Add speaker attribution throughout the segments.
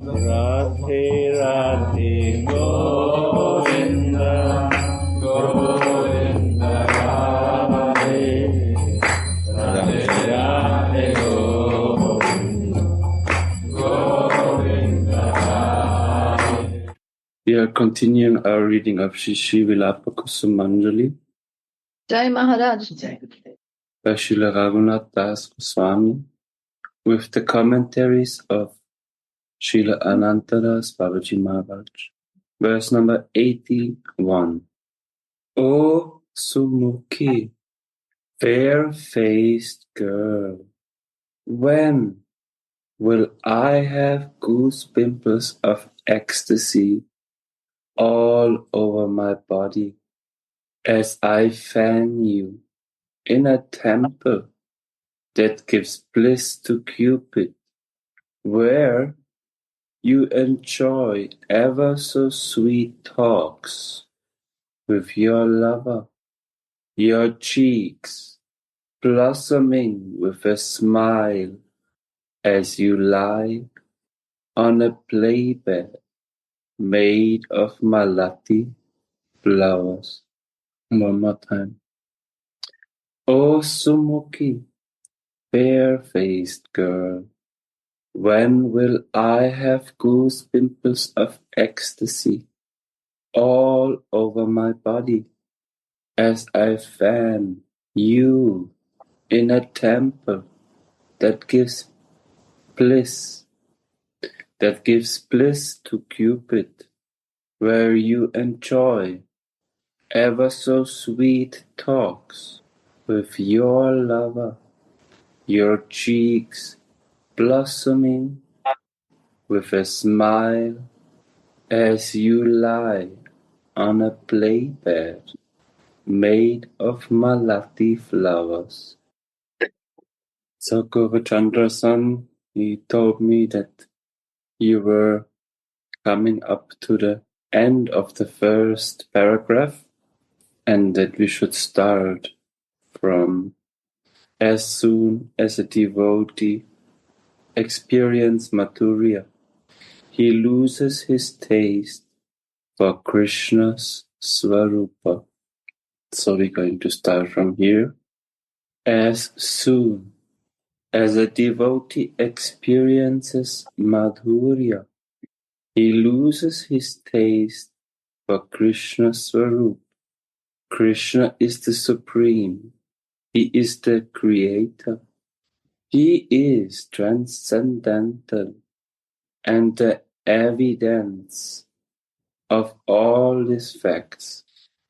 Speaker 1: Radhe Radhe Govinda Govinda Radhe Radhe Radhe Govinda Govinda Radhe. We are continuing our reading of Shri Vilapa Kusumanjali
Speaker 2: Jai Maharaj
Speaker 1: by Srila Raghunath Das Goswami with the commentaries of Srila Anantadas Babaji Maharaj. Verse number 81. O Sumukhi, fair-faced girl, when will I have goose pimples of ecstasy all over my body as I fan you in a temple that gives bliss to Cupid, where you enjoy ever so sweet talks with your lover, your cheeks blossoming with a smile as you lie on a playbed made of malati flowers. One more time. O Sumukhi, fair-faced girl, when will I have goose pimples of ecstasy all over my body as I fan you in a temple that gives bliss to Cupid, where you enjoy ever so sweet talks with your lover, your cheeks blossoming with a smile as you lie on a playbed made of malati flowers. So Gurachandra-san, he told me that you were coming up to the end of the first paragraph and that we should start from as soon as a devotee experiences Madhurya, he loses his taste for Krishna's Swarupa. So we're going to start from here. As soon as a devotee experiences Madhurya, he loses his taste for Krishna's Swarupa. Krishna is the Supreme. He is the Creator. He is transcendental and the evidence of all these facts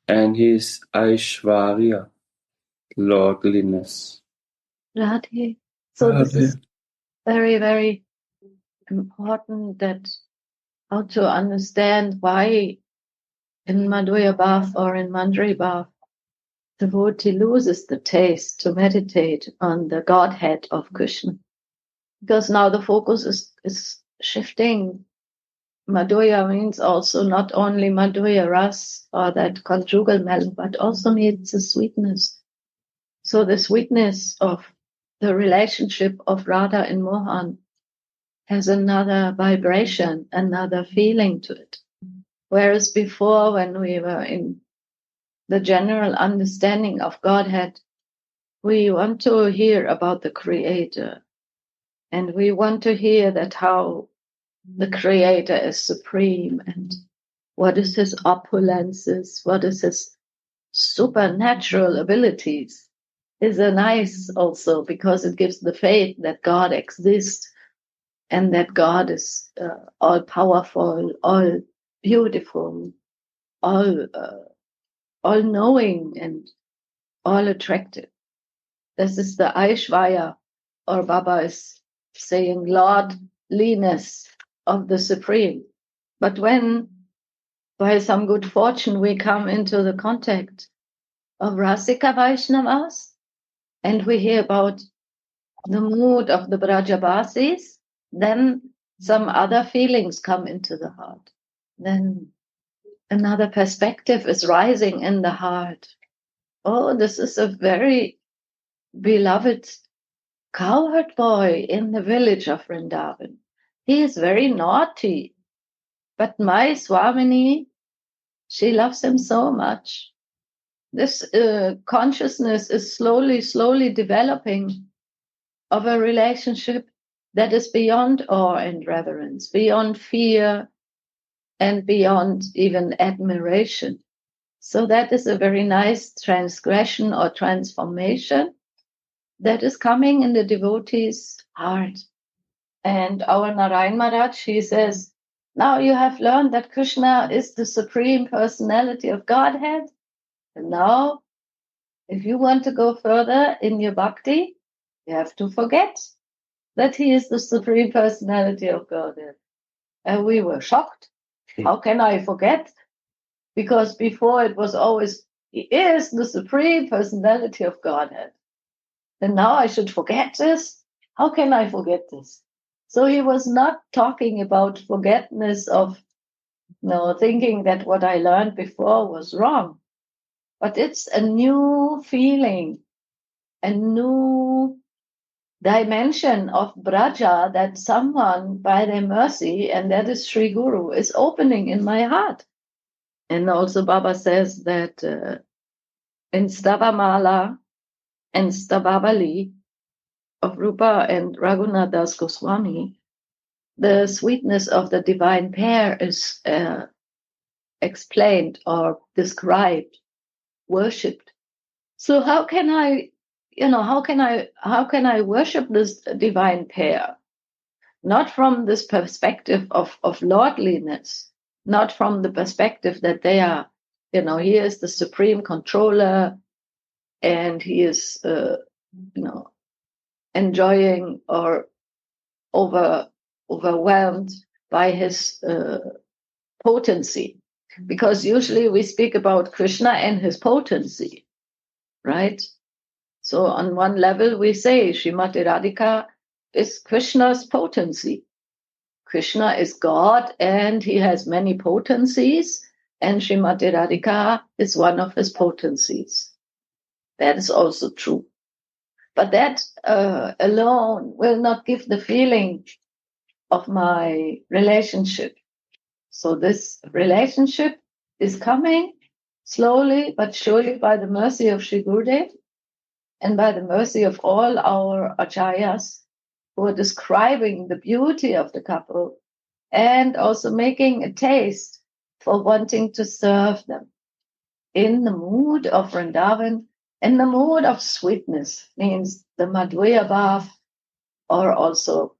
Speaker 1: and his Aishwarya, lordliness.
Speaker 2: Radhe. So
Speaker 1: Radhe.
Speaker 2: this is very, very important, that how to understand why in Madhurya Bhav or in Manjari Bhav the devotee loses the taste to meditate on the Godhead of Krishna. Because now the focus is shifting. Madhurya means also not only Madhurya Ras or that conjugal melody, but also means the sweetness. So the sweetness of the relationship of Radha and Mohan has another vibration, another feeling to it. Whereas before, when we were in the general understanding of Godhead, we want to hear about the Creator. And we want to hear that how the Creator is supreme and what is his opulences, what is his supernatural abilities. Is a nice also, because it gives the faith that God exists and that God is all powerful, all beautiful, all knowing and all attractive. This is the Aishwarya, or Baba is saying lordliness of the Supreme. But when by some good fortune we come into the contact of Rasika Vaishnavas and we hear about the mood of the Brajabasis, then some other feelings come into the heart. Then another perspective is rising in the heart. Oh, this is a very beloved cowherd boy in the village of Vrindavan. he is very naughty. But my Swamini, she loves him so much. This consciousness is slowly developing of a relationship that is beyond awe and reverence, beyond fear, and beyond even admiration. So that is a very nice transgression or transformation that is coming in the devotee's heart. And our Narayan Maharaj, he says, now you have learned that Krishna is the Supreme Personality of Godhead. And now, if you want to go further in your bhakti, you have to forget that he is the Supreme Personality of Godhead. And we were shocked. How can I forget? Because before it was always, he is the Supreme Personality of Godhead. And now I should forget this? How can I forget this? So he was not talking about forgetfulness of thinking that what I learned before was wrong. But it's a new feeling, a new dimension of Braja that someone, by their mercy, and that is Sri Guru, is opening in my heart. And also Baba says that in Stavamala and Stavavali of Rupa and Raghunath Das Goswami, the sweetness of the divine pair is explained or described, worshipped. So how can I worship this divine pair? Not from this perspective of lordliness, not from the perspective that they are, he is the supreme controller and he is, enjoying or overwhelmed by his potency. Because usually we speak about Krishna and his potency, right? So on one level we say Srimati Radhika is Krishna's potency. Krishna is God and he has many potencies, and Srimati Radhika is one of his potencies. That is also true. But that alone will not give the feeling of my relationship. So this relationship is coming slowly but surely by the mercy of Sri Gurudev and by the mercy of all our acharyas who are describing the beauty of the couple and also making a taste for wanting to serve them in the mood of Vrindavan, in the mood of sweetness, means the Madhurya bhav, or also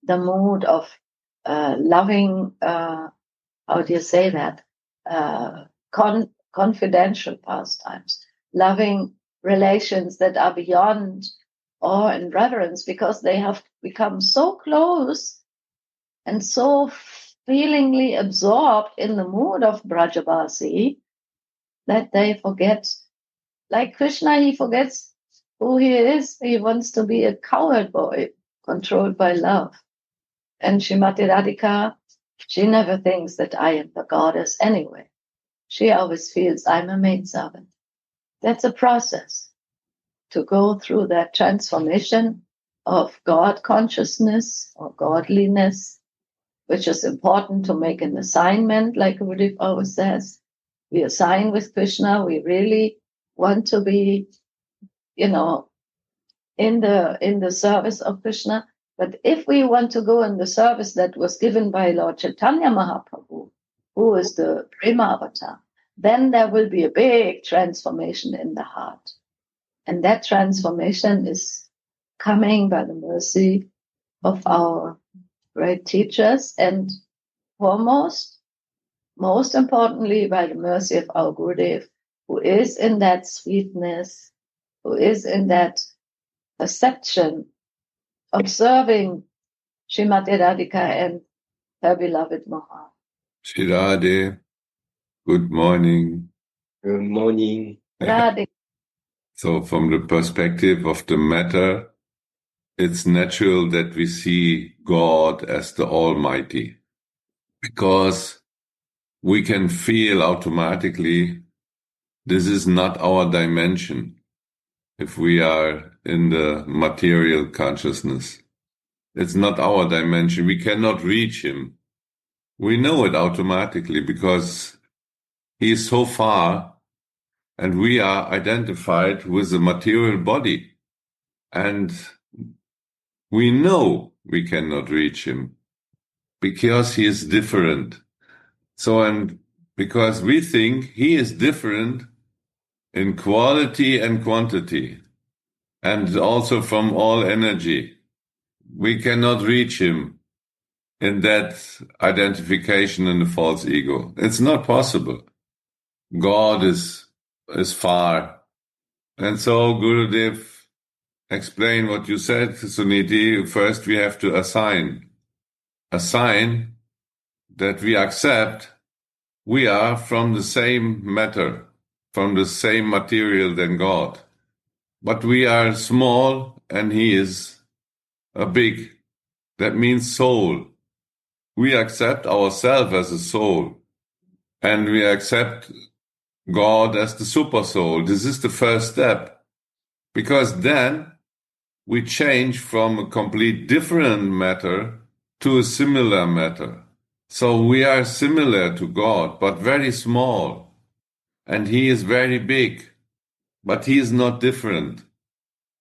Speaker 2: the mood of loving, how do you say that, confidential pastimes, loving relations that are beyond awe and reverence, because they have become so close and so feelingly absorbed in the mood of Brajabasi that they forget, like Krishna, he forgets who he is. He wants to be a cowherd boy controlled by love. And Srimati Radhika, she never thinks that I am the goddess anyway. She always feels I'm a maidservant. That's a process to go through that transformation of God consciousness or godliness, which is important to make an assignment, like Gurudev always says. We assign with Krishna. We really want to be, in the service of Krishna. But if we want to go in the service that was given by Lord Chaitanya Mahaprabhu, who is the Prema Avatar, then there will be a big transformation in the heart. And that transformation is coming by the mercy of our great teachers, and foremost, most importantly, by the mercy of our Gurudev, who is in that sweetness, who is in that perception, observing Srimati Radhika and her beloved Mohan.
Speaker 3: Shri Radhe, good morning.
Speaker 1: Good morning.
Speaker 2: Radhika.
Speaker 3: So from the perspective of the matter, it's natural that we see God as the Almighty, because we can feel automatically this is not our dimension if we are in the material consciousness. It's not our dimension. We cannot reach him. We know it automatically because he is so far and we are identified with the material body. And we know we cannot reach him because he is different. So, and because we think he is different in quality and quantity, and also from all energy, we cannot reach him in that identification in the false ego. It's not possible. God is far. And so Gurudev explained what you said, Suniti. First we have to assign that we accept we are from the same matter, from the same material than God. But we are small and he is a big. That means soul. We accept ourselves as a soul and we accept God as the super soul. This is the first step, because then we change from a complete different matter to a similar matter. So we are similar to God, but very small. And he is very big, but he is not different.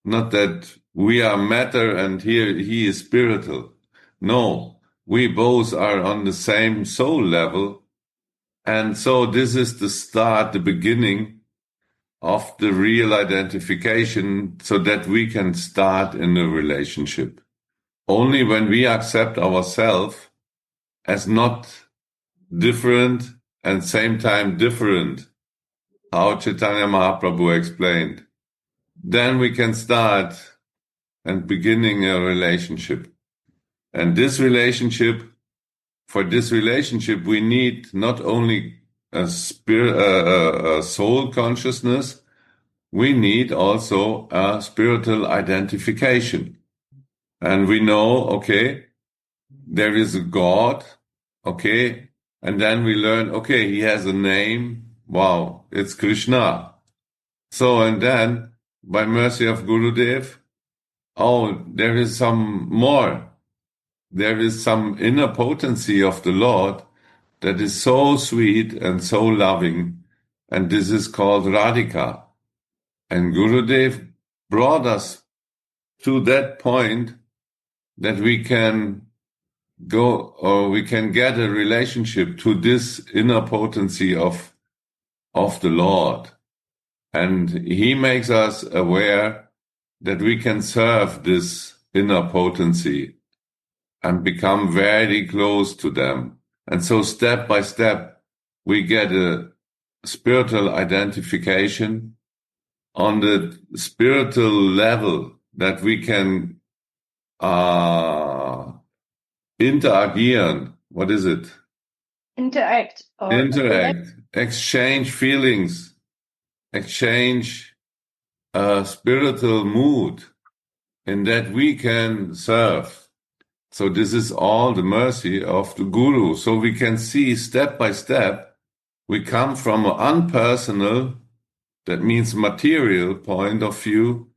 Speaker 3: Not that we are matter and he is spiritual. No, we both are on the same soul level. And so this is the start, the beginning of the real identification so that we can start in a relationship. Only when we accept ourselves as not different and same time different, how Chaitanya Mahaprabhu explained, then we can start and beginning a relationship. And this relationship, for this relationship, we need not only a soul consciousness, we need also a spiritual identification. And we know, okay, there is a God, okay, and then we learn, okay, he has a name, wow, it's Krishna. So, and then, by mercy of Gurudev, oh, there is some more. There is some inner potency of the Lord that is so sweet and so loving, and this is called Radhika. And Gurudev brought us to that point that we can go, or we can get a relationship to this inner potency of the Lord. And he makes us aware that we can serve this inner potency and become very close to them. And so step by step, we get a spiritual identification on the spiritual level that we can interagieren. What is it?
Speaker 2: Interact.
Speaker 3: Exchange feelings, exchange spiritual mood, in that we can serve. So this is all the mercy of the Guru. So we can see step by step, we come from an unpersonal, that means material point of view,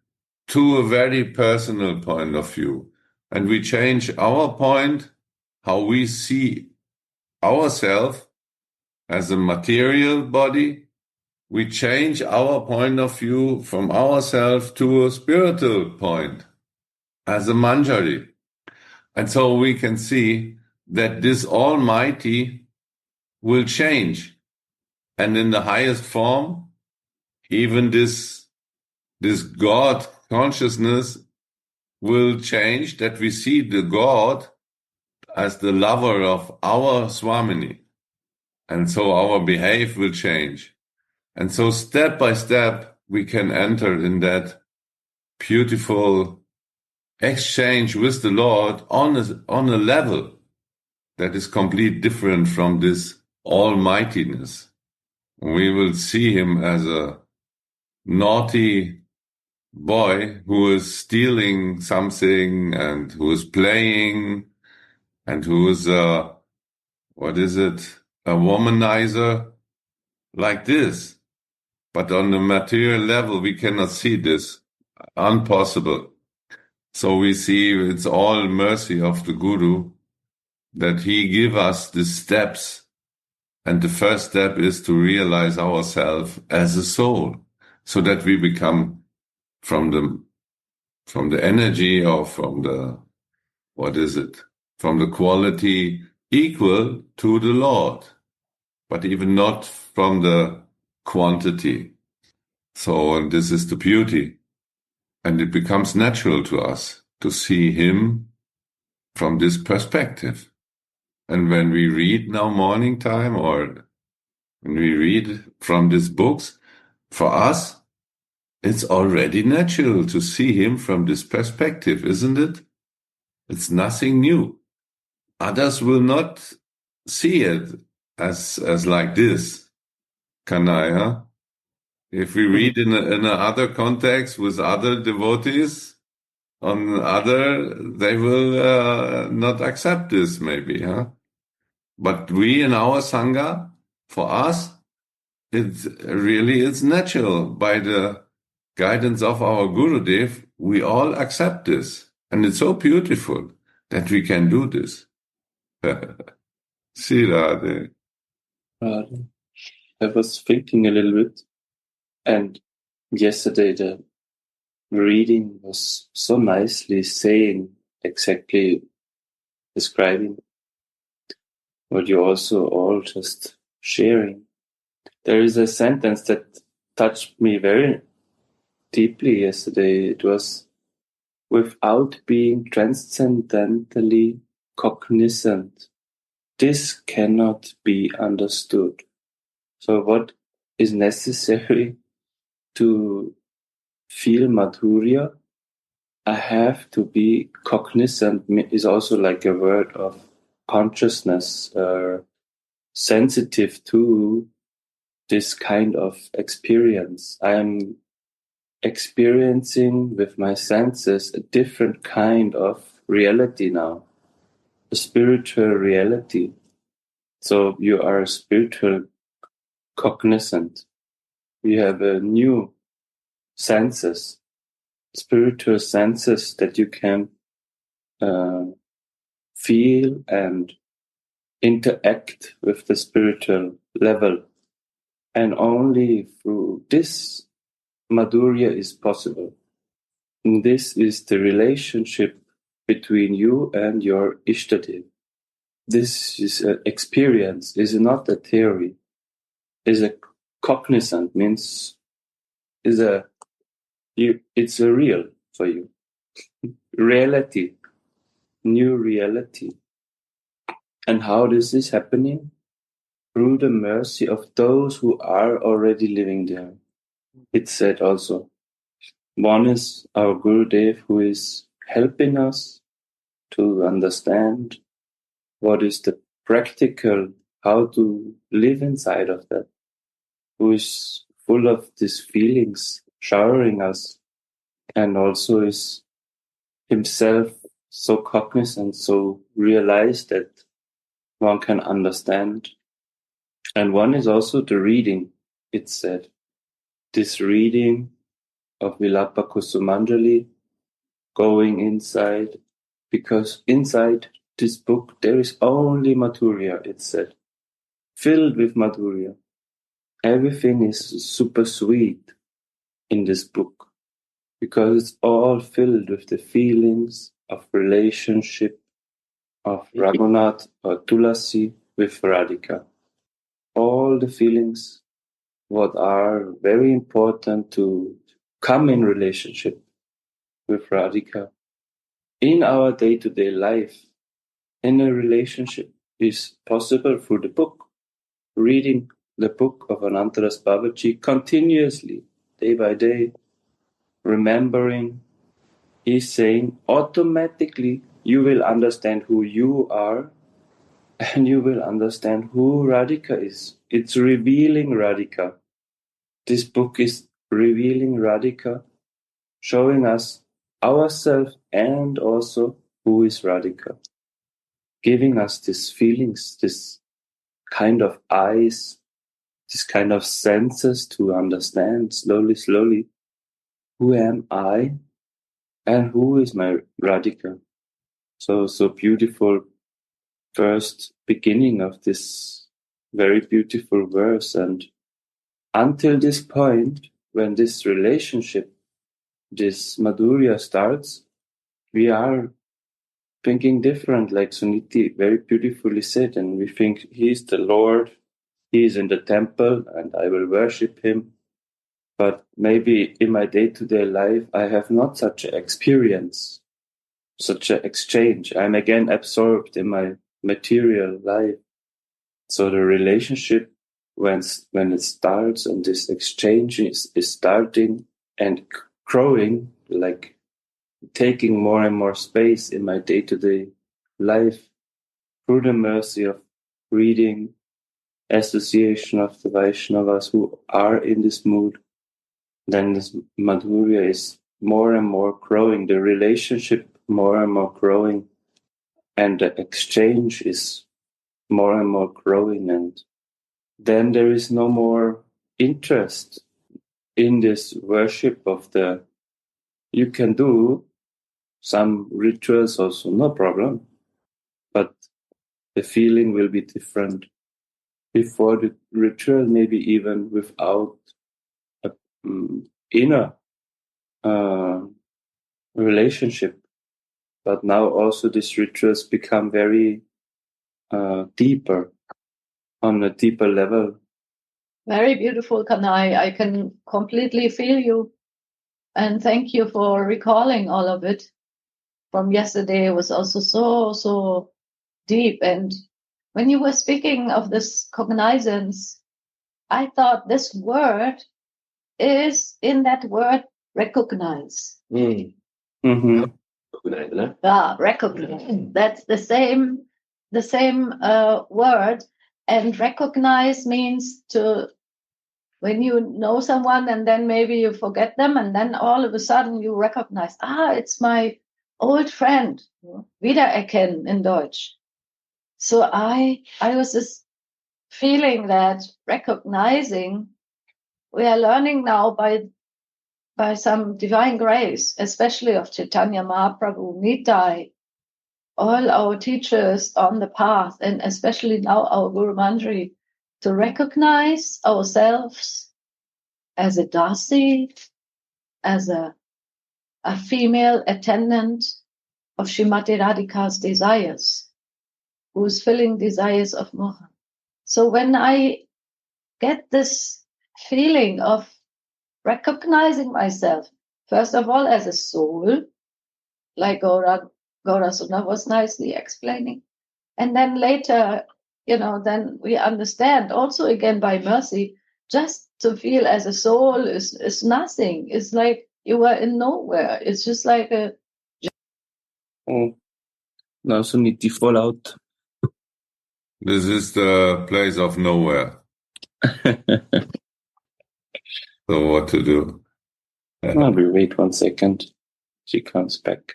Speaker 3: to a very personal point of view. And we change our point, how we see ourselves as a material body. We change our point of view from ourselves to a spiritual point, as a manjari. And so we can see that this Almighty will change. And in the highest form, even this God consciousness will change, that we see the God as the lover of our Swamini. And so our behavior will change. And so step by step, we can enter in that beautiful exchange with the Lord on a level that is completely different from this almightiness. We will see him as a naughty boy who is stealing something and who is playing and who is a womanizer, like this. But on the material level, we cannot see this. Impossible. So we see it's all mercy of the Guru that he give us the steps. And the first step is to realize ourselves as a soul, so that we become from the energy, or from the, from the quality equal to the Lord, but even not from the quantity. So, and this is the beauty. And it becomes natural to us to see him from this perspective. And when we read now morning time, or when we read from these books, for us, it's already natural to see him from this perspective, isn't it? It's nothing new. Others will not see it as like this. Kanaya. If we read in another context with other devotees, they will not accept this, maybe, huh? But we in our Sangha, for us, it's natural. By the guidance of our Gurudev, we all accept this. And it's so beautiful that we can do this. See, Radhe.
Speaker 1: I was thinking a little bit, and yesterday the reading was so nicely saying, exactly describing what you also all just sharing. There is a sentence that touched me very deeply yesterday. It was, without being transcendentally cognizant, this cannot be understood. So what is necessary to feel Madhurya? I have to be cognizant, is also like a word of consciousness, sensitive to this kind of experience. I am experiencing with my senses a different kind of reality now, a spiritual reality. So you are a spiritual cognizant. You have a new senses, spiritual senses that you can feel and interact with the spiritual level. And only through this Madhurya is possible. And this is the relationship between you and your Ishtadev. This is an experience, is not a theory. Is a cognizant, means it's a real for you. Reality, new reality. And how this is happening? Through the mercy of those who are already living there. It said also, one is our Gurudev, who is helping us to understand what is the practical, how to live inside of that, who is full of these feelings, showering us, and also is himself so cognizant, so realized that one can understand. And one is also the reading, it said. This reading of Vilapa Kusumanjali, going inside, because inside this book there is only Madhurya, it said, filled with Madhurya. Everything is super sweet in this book, because it's all filled with the feelings of relationship of Raghunath or Tulasi with Radhika. All the feelings what are very important to come in relationship with Radhika in our day-to-day life. In a relationship is possible through the book. Reading the book of Anantaras Babaji continuously, day by day, remembering, he's saying automatically you will understand who you are and you will understand who Radhika is. It's revealing Radhika. This book is revealing Radhika, showing us ourselves and also who is Radhika, giving us these feelings, this kind of eyes, this kind of senses to understand slowly, slowly, who am I and who is my Radhika? So beautiful first beginning of this very beautiful verse. And until this point, when this relationship, this Madhurya starts, we are thinking different, like Suniti very beautifully said, and we think he's the Lord, he is in the temple, and I will worship him. But maybe in my day-to-day life, I have not such an experience, such an exchange. I'm again absorbed in my material life. So the relationship, when it starts and this exchange is starting and growing, like taking more and more space in my day-to-day life through the mercy of reading, association of the Vaishnavas who are in this mood, then this Madhurya is more and more growing, the relationship more and more growing, and the exchange is more and more growing, and then there is no more interest in this worship of the. You can do some rituals also, no problem, but the feeling will be different. Before the ritual, maybe even without a inner relationship, but now also these rituals become very deeper, on a deeper level.
Speaker 2: Very beautiful, Kanai. I can completely feel you. And thank you for recalling all of it from yesterday. It was also so deep. And when you were speaking of this cognizance, I thought this word is in that word recognize.
Speaker 1: Mm-hmm.
Speaker 2: Yeah, recognize. That's the same word. And recognize means to, when you know someone and then maybe you forget them and then all of a sudden you recognize, it's my old friend, wiedererkennen in Deutsch. So I was just feeling that recognizing, we are learning now by some divine grace, especially of Chaitanya Mahaprabhu, Nitai, all our teachers on the path, and especially now our Guru Mandri, to recognize ourselves as a dasi, as a female attendant of Srimati Radhika's desires, who is filling desires of Mohan. So when I get this feeling of recognizing myself, first of all, as a soul, like Gaura Suna was nicely explaining. And then later, then we understand also again by mercy, just to feel as a soul is nothing. It's like you are in nowhere. It's just like a.
Speaker 1: Oh, now Suniti fall out.
Speaker 3: This is the place of nowhere. So what to do?
Speaker 1: We wait 1 second. She comes back.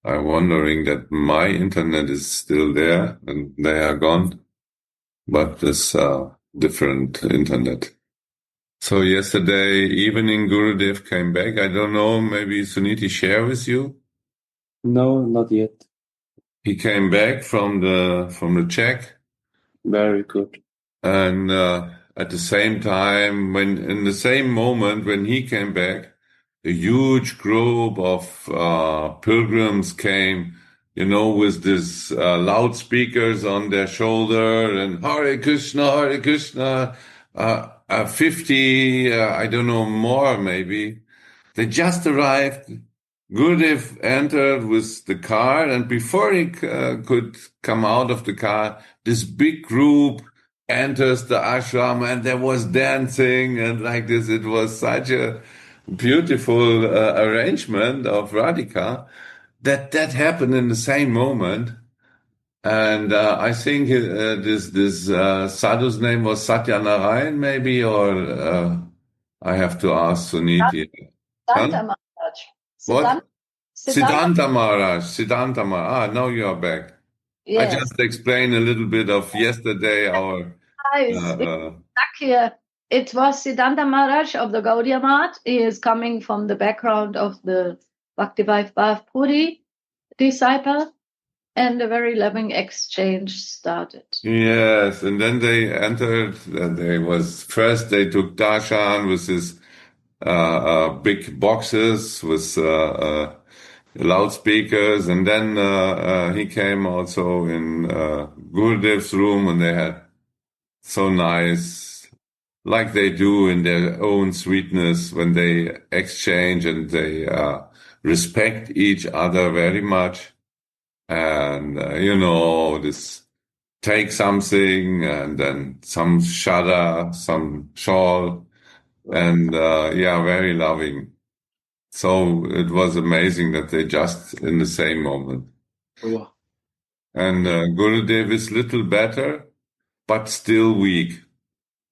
Speaker 3: I'm wondering that my internet is still there and they are gone, but this different internet. So yesterday evening Gurudev came back. I don't know, maybe Suniti share with you?
Speaker 1: No, not yet.
Speaker 3: He came back from the Czech.
Speaker 1: Very good.
Speaker 3: And at the same time, in the same moment when he came back, a huge group of pilgrims came, with these loudspeakers on their shoulder and Hare Krishna, 50, I don't know, more maybe. They just arrived. Gurudev entered with the car, and before he could come out of the car, this big group enters the ashram, and there was dancing and like this. It was such a beautiful arrangement of Radhika that happened in the same moment. And I think this sadhu's name was Satya Narayan, maybe, or I have to ask Suniti.
Speaker 2: Siddhanta
Speaker 3: Huh?
Speaker 2: Maharaj.
Speaker 3: What? Siddhanta Maharaj. Now you are back.
Speaker 2: Yes.
Speaker 3: I just explained a little bit of yesterday.
Speaker 2: Here. It was Siddhanta Maharaj of the Gaudiya Math. He is coming from the background of the Bhakti-Vaishnava Puri disciple, and a very loving exchange started.
Speaker 3: Yes, and then they entered. They took darshan with his big boxes with loudspeakers, and then he came also in Gurudev's room, and they had so nice, like they do in their own sweetness when they exchange and they respect each other very much. And, this take something and then some shada, some shawl, and very loving. So it was amazing that they just in the same moment.
Speaker 1: Wow.
Speaker 3: And Gurudev is little better, but still weak.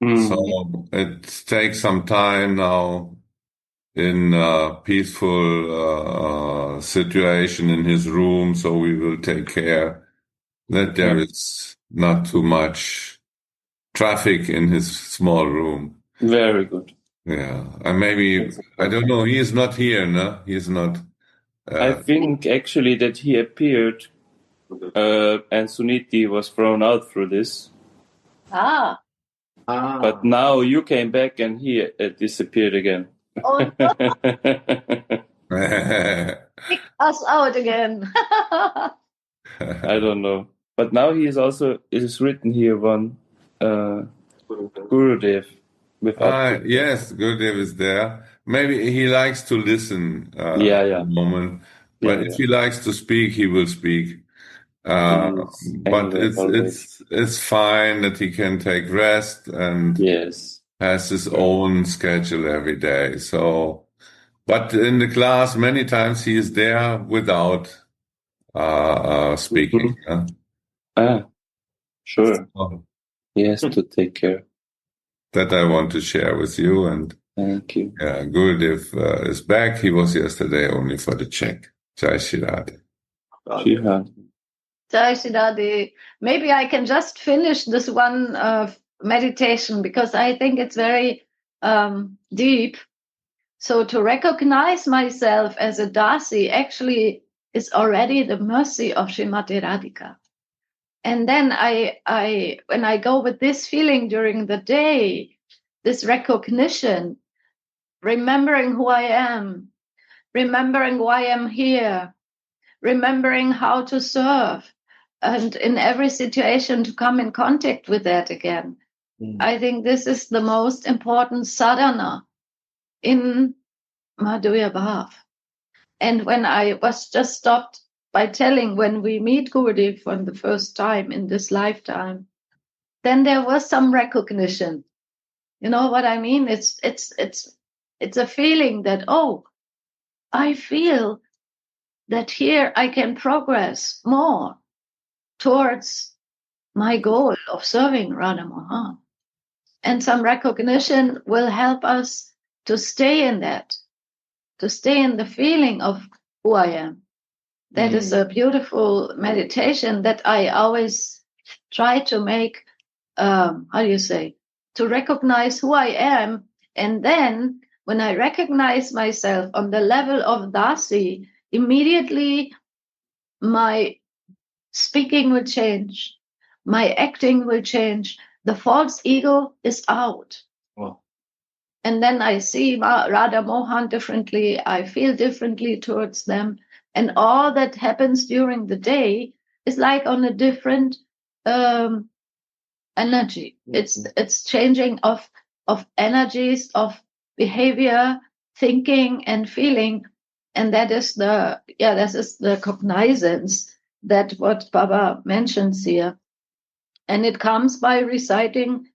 Speaker 3: So it takes some time now in a peaceful situation in his room. So we will take care that there is not too much traffic in his small room.
Speaker 1: Very good.
Speaker 3: Yeah, and maybe, I don't know, he is not here, no? He is not.
Speaker 1: I think actually that he appeared and Suniti was thrown out through this. But now you came back and he disappeared again.
Speaker 2: Oh, kick us out again.
Speaker 1: I don't know. But now he is also, it is written here one Gurudev.
Speaker 3: Yes, Gurudev is there. Maybe he likes to listen at the moment. But if he likes to speak, he will speak. But it's fine that he can take rest and has his own schedule every day. So, but in the class, many times he is there without speaking.
Speaker 1: Sure. He has to take care.
Speaker 3: That I want to share with you. And
Speaker 1: thank you.
Speaker 3: Gurudev is back. He was yesterday only for the check. Jai Shri Radhe.
Speaker 2: Jai Shri Radhe. Maybe I can just finish this one meditation because I think it's very deep. So to recognize myself as a Dasi actually is already the mercy of Srimati Radhika. And then when I go with this feeling during the day, this recognition, remembering who I am, remembering why I'm here, remembering how to serve, and in every situation to come in contact with that again. I think this is the most important sadhana in Madhurya Bhav. And when I was just stopped by telling when we meet Gurudev for the first time in this lifetime, then there was some recognition. You know what I mean? It's a feeling that, I feel that here I can progress more towards my goal of serving Radha Mohan. And some recognition will help us to stay in that, to stay in the feeling of who I am. That is a beautiful meditation that I always try to make, to recognize who I am. And then when I recognize myself on the level of Dasi, immediately my speaking will change. My acting will change. The false ego is out.
Speaker 1: Wow.
Speaker 2: And then I see Radha Mohan differently. I feel differently towards them. And all that happens during the day is like on a different energy. It's changing of energies, of behavior, thinking and feeling. And that is the cognizance that what Baba mentions here. And it comes by reciting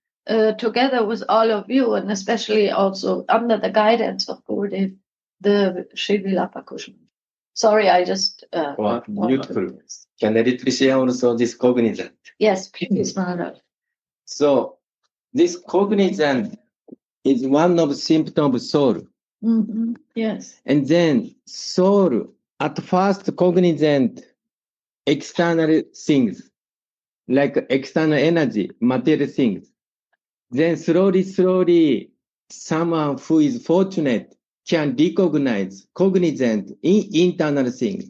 Speaker 2: together with all of you, and especially also under the guidance of Gurudev, the Sri Vilapa Kusumanjali. Sorry, I just...
Speaker 4: beautiful. Can I little share also this cognizant?
Speaker 2: Yes, please, Maharaj.
Speaker 4: So, this cognizant is one of the symptoms of soul.
Speaker 2: Mm-hmm. Yes.
Speaker 4: And then soul, at first cognizant external things, like external energy, material things. Then slowly, someone who is fortunate can recognize cognizant in internal things.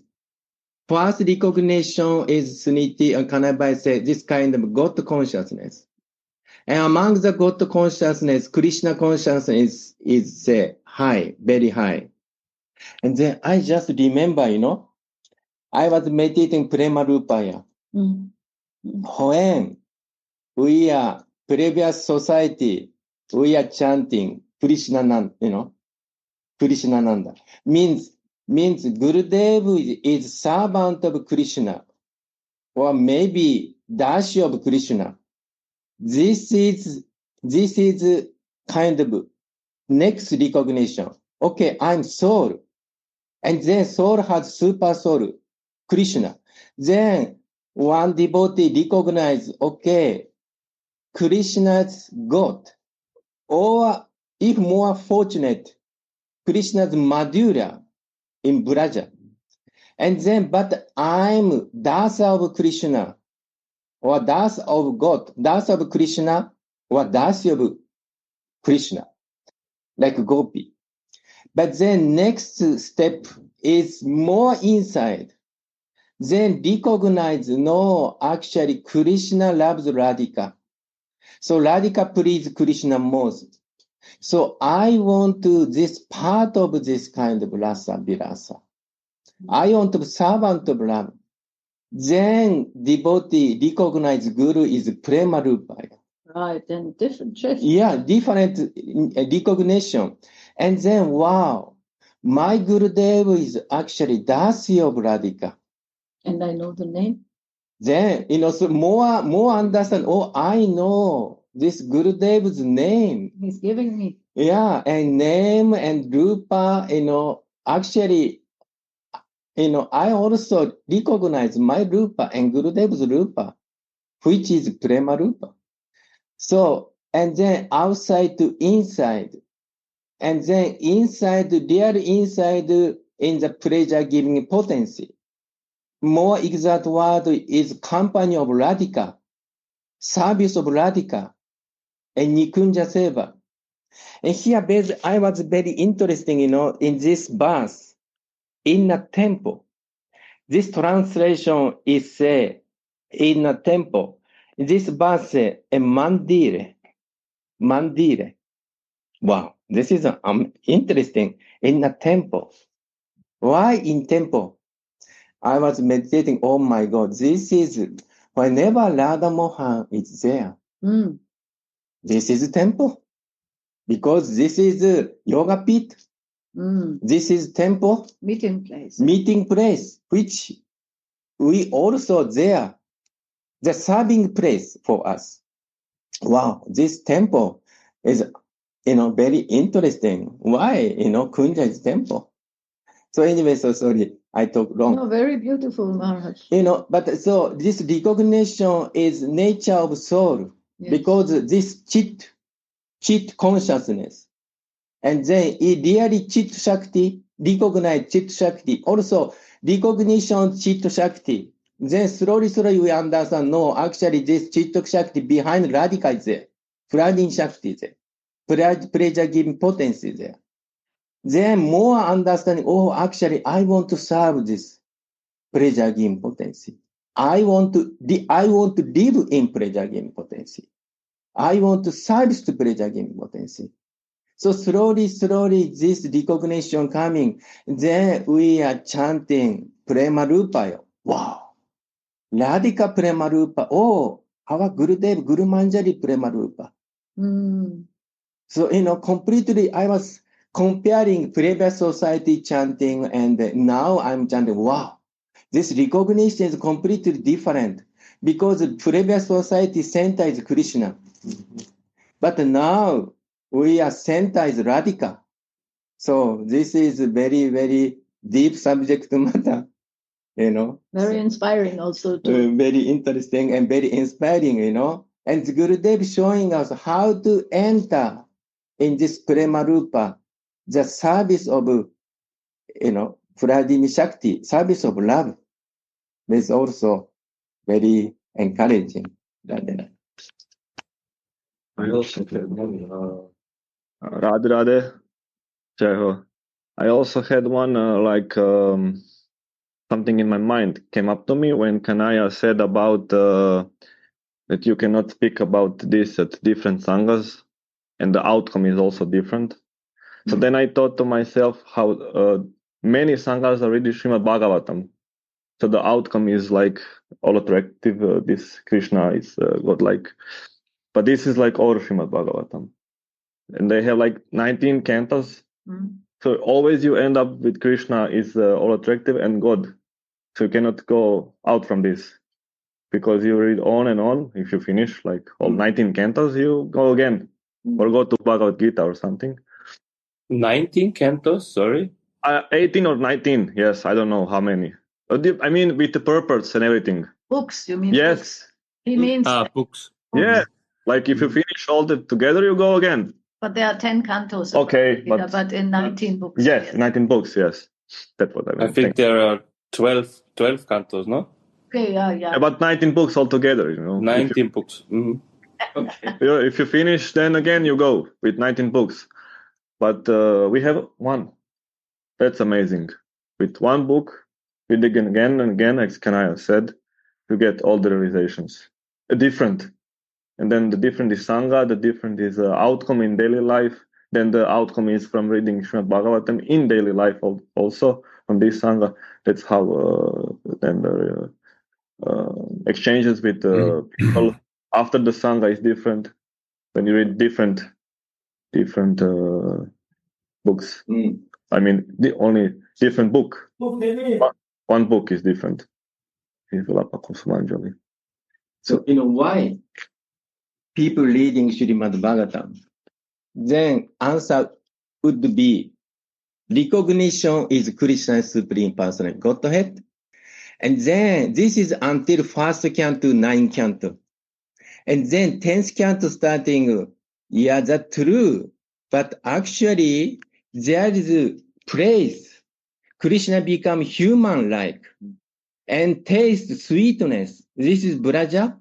Speaker 4: First recognition is Suniti and Kanabai say this kind of God consciousness. And among the God consciousness, Krishna consciousness is high, very high. And then I just remember, I was meditating Prema Rupaya. When we are previous society, we are chanting Krishnananda, Krishnananda. Means Gurudev is servant of Krishna, or maybe Dashi of Krishna. This is kind of next recognition. Okay, I'm soul. And then soul has super soul, Krishna. Then one devotee recognize, okay, Krishna's God. Or if more fortunate, Krishna's Madhurya in Braja. And then, but I'm Dasa of Krishna, or Dasa of God, Dasa of Krishna, or Dasi of Krishna, like Gopi. But then next step is more inside. Then recognize, no, actually Krishna loves Radhika. So Radhika pleases Krishna most. So I want to this part of this kind of rasa virasa. I want to be servant of love. Then devotee recognize Guru is Prema Rupaya.
Speaker 2: Right, and different shift.
Speaker 4: Yeah, different recognition. And then, wow, my Gurudev is actually Dasi of Radhika.
Speaker 2: And I know the name.
Speaker 4: Then, so more understand, oh, I know this Gurudev's name.
Speaker 2: He's giving me.
Speaker 4: Yeah, and name and Rupa, actually, I also recognize my Rupa and Gurudev's Rupa, which is Prema Rupa. So, and then outside to inside, and then inside, real inside in the pleasure giving potency. More exact word is company of Radhika, service of Radhika, and Nikunja Seva. And here, I was very interesting, in this verse, in a temple. This translation is in a temple. This verse, a mandire. Wow, this is interesting. In a temple. Why in temple? I was meditating, oh my God, this is, whenever Radha Mohan is there, this is temple. Because this is yoga pit. This is temple.
Speaker 2: Meeting place.
Speaker 4: Which we also there, the serving place for us. Wow, this temple is, very interesting. Why, Kunja is temple. So anyway, so sorry, I talked wrong.
Speaker 2: No, very beautiful, Maharaj.
Speaker 4: But so this recognition is nature of soul. Yes. Because this chit consciousness. And then it really chit shakti, recognize chit shakti. Also recognition chit shakti. Then slowly we understand, no, actually this chit shakti behind Radhika is there. Flooding shakti is there. Pleasure giving potency is there. Then more understanding, oh, actually I want to serve this pleasure giving potency. I want to live in pleasure giving potency. I want to service to pleasure giving potency. So slowly, this recognition coming, then we are chanting Prema Rupa. Wow. Radhika Prema Rupa. Oh, our Gurudev, Kusumanjali Prema Rupa. So, completely, I was comparing previous society chanting and now I'm chanting, wow, this recognition is completely different because previous society center is Krishna. But now we are center is Radhika. So this is very, very deep subject matter,
Speaker 2: Very inspiring also.
Speaker 4: Very interesting and very inspiring, And Gurudev showing us how to enter in this Prema Rupa, the service of, Pradini Shakti, service of love. Is also very encouraging.
Speaker 5: Radhe Radhe जय हो I also had one something in my mind came up to me when Kanaya said about that you cannot speak about this at different sanghas, and the outcome is also different. So then I thought to myself how many sanghas are reading Srimad Bhagavatam. So the outcome is like all attractive. This Krishna is godlike, but this is like all Srimad Bhagavatam, and they have like 19 cantos. So always you end up with Krishna is all attractive and God. So you cannot go out from this because you read on and on. If you finish like all 19 cantos, you go again or go to Bhagavad Gita or something.
Speaker 1: 19 cantos, sorry?
Speaker 5: 18 or 19, yes, I don't know how many. I mean, with the purpose and everything.
Speaker 2: Books, you mean?
Speaker 5: Yes.
Speaker 2: Books. He means.
Speaker 1: Books.
Speaker 5: Yeah, like if you finish all together, you go again.
Speaker 2: But there are 10 cantos.
Speaker 5: Okay,
Speaker 2: but in 19 books.
Speaker 5: Yes, 19 books, yes. That's what I mean.
Speaker 1: I think there are 12 cantos, no?
Speaker 2: Okay, yeah.
Speaker 5: About 19 books altogether,
Speaker 1: 19 books. Mm-hmm.
Speaker 5: Okay. If you finish, then again you go with 19 books. But we have one. That's amazing. With one book, read again and again, as Kanaya said, you get all the realizations. Different. And then the different is Sangha, the different is outcome in daily life. Then the outcome is from reading Srimad Bhagavatam in daily life also on this Sangha. That's how then the exchanges with people after the Sangha is different. When you read different books. I mean, the only different book. One book is different. Vilapa, Kusumanjali.
Speaker 4: So, why people reading Srimad Bhagavatam? Then answer would be recognition is Krishna's Supreme Personal Godhead. And then this is until first canto, 9 canto. And then 10th canto starting, yeah, that's true. But actually, there is a place. Krishna become human-like and taste sweetness. This is Braja.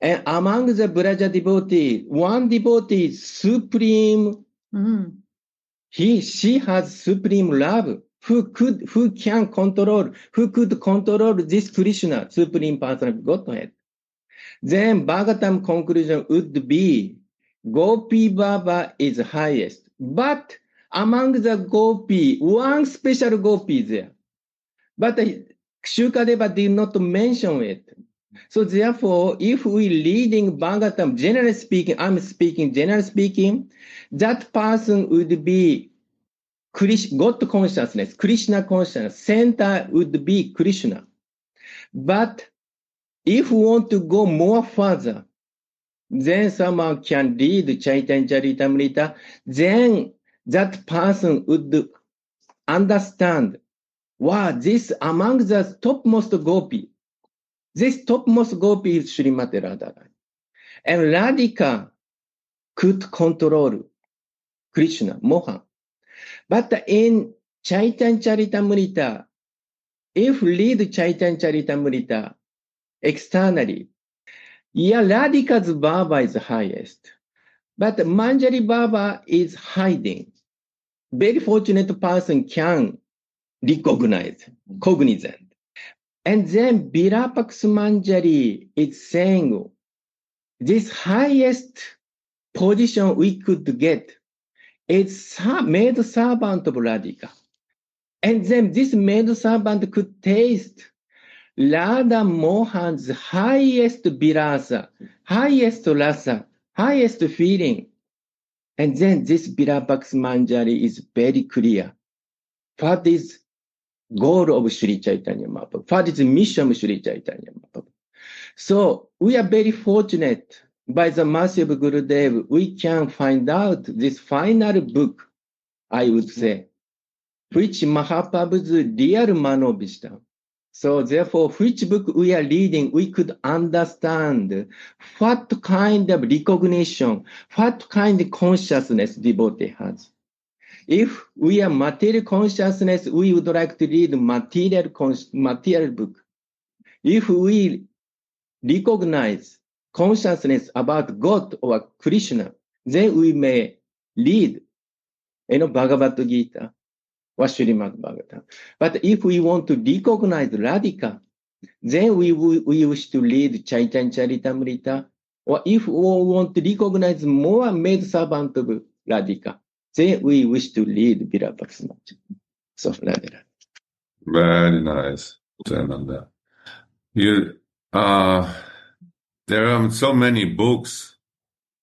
Speaker 4: And among the Braja devotee, one devotee is supreme. She has supreme love. Who could control this Krishna, Supreme Personal Godhead? Then Bhagavatam conclusion would be, Gopi Baba is highest. But among the Gopi, one special Gopi is there. But Shukadeva did not mention it. So therefore, if we reading Bhagavatam, generally speaking, generally speaking, that person would be God consciousness, Krishna consciousness, center would be Krishna. But if we want to go more further, then someone can read Chaitanya Charitamrita, then that person would understand, wow, this among the topmost Gopi, this topmost Gopi is Srimati Radharani. And Radhika could control Krishna, Mohan. But in Chaitanya Charitamrita, if read Chaitanya Charitamrita externally, yeah, Radhika's Baba is highest. But Manjari Baba is hiding. Very fortunate person can recognize, cognizant. And then Vilapa Kusumanjali is saying, this highest position we could get is maid servant of Radhika. And then this maid servant could taste Radha Mohan's highest vilasa, highest rasa, highest feeling. And then this Vilapa Kusumanjali is very clear. What is goal of Sri Chaitanya Mahaprabhu? What is the mission of Sri Chaitanya Mahaprabhu? So we are very fortunate. By the mercy of Gurudev, we can find out this final book, I would say, which Mahaprabhu's real Manovishtam. So therefore, which book we are reading, we could understand what kind of recognition, what kind of consciousness devotee has. If we are material consciousness, we would like to read material book. If we recognize consciousness about God or Krishna, then we may read, Bhagavad Gita. or Srimad Bhagavatam. But if we want to recognize Radhika, then we wish to read Chaitanya Charitamrita. Or if we want to recognize more maid servant of Radhika, then we wish to read Vilapa. So, Radha.
Speaker 3: Very nice, Jananda. You, there are so many books,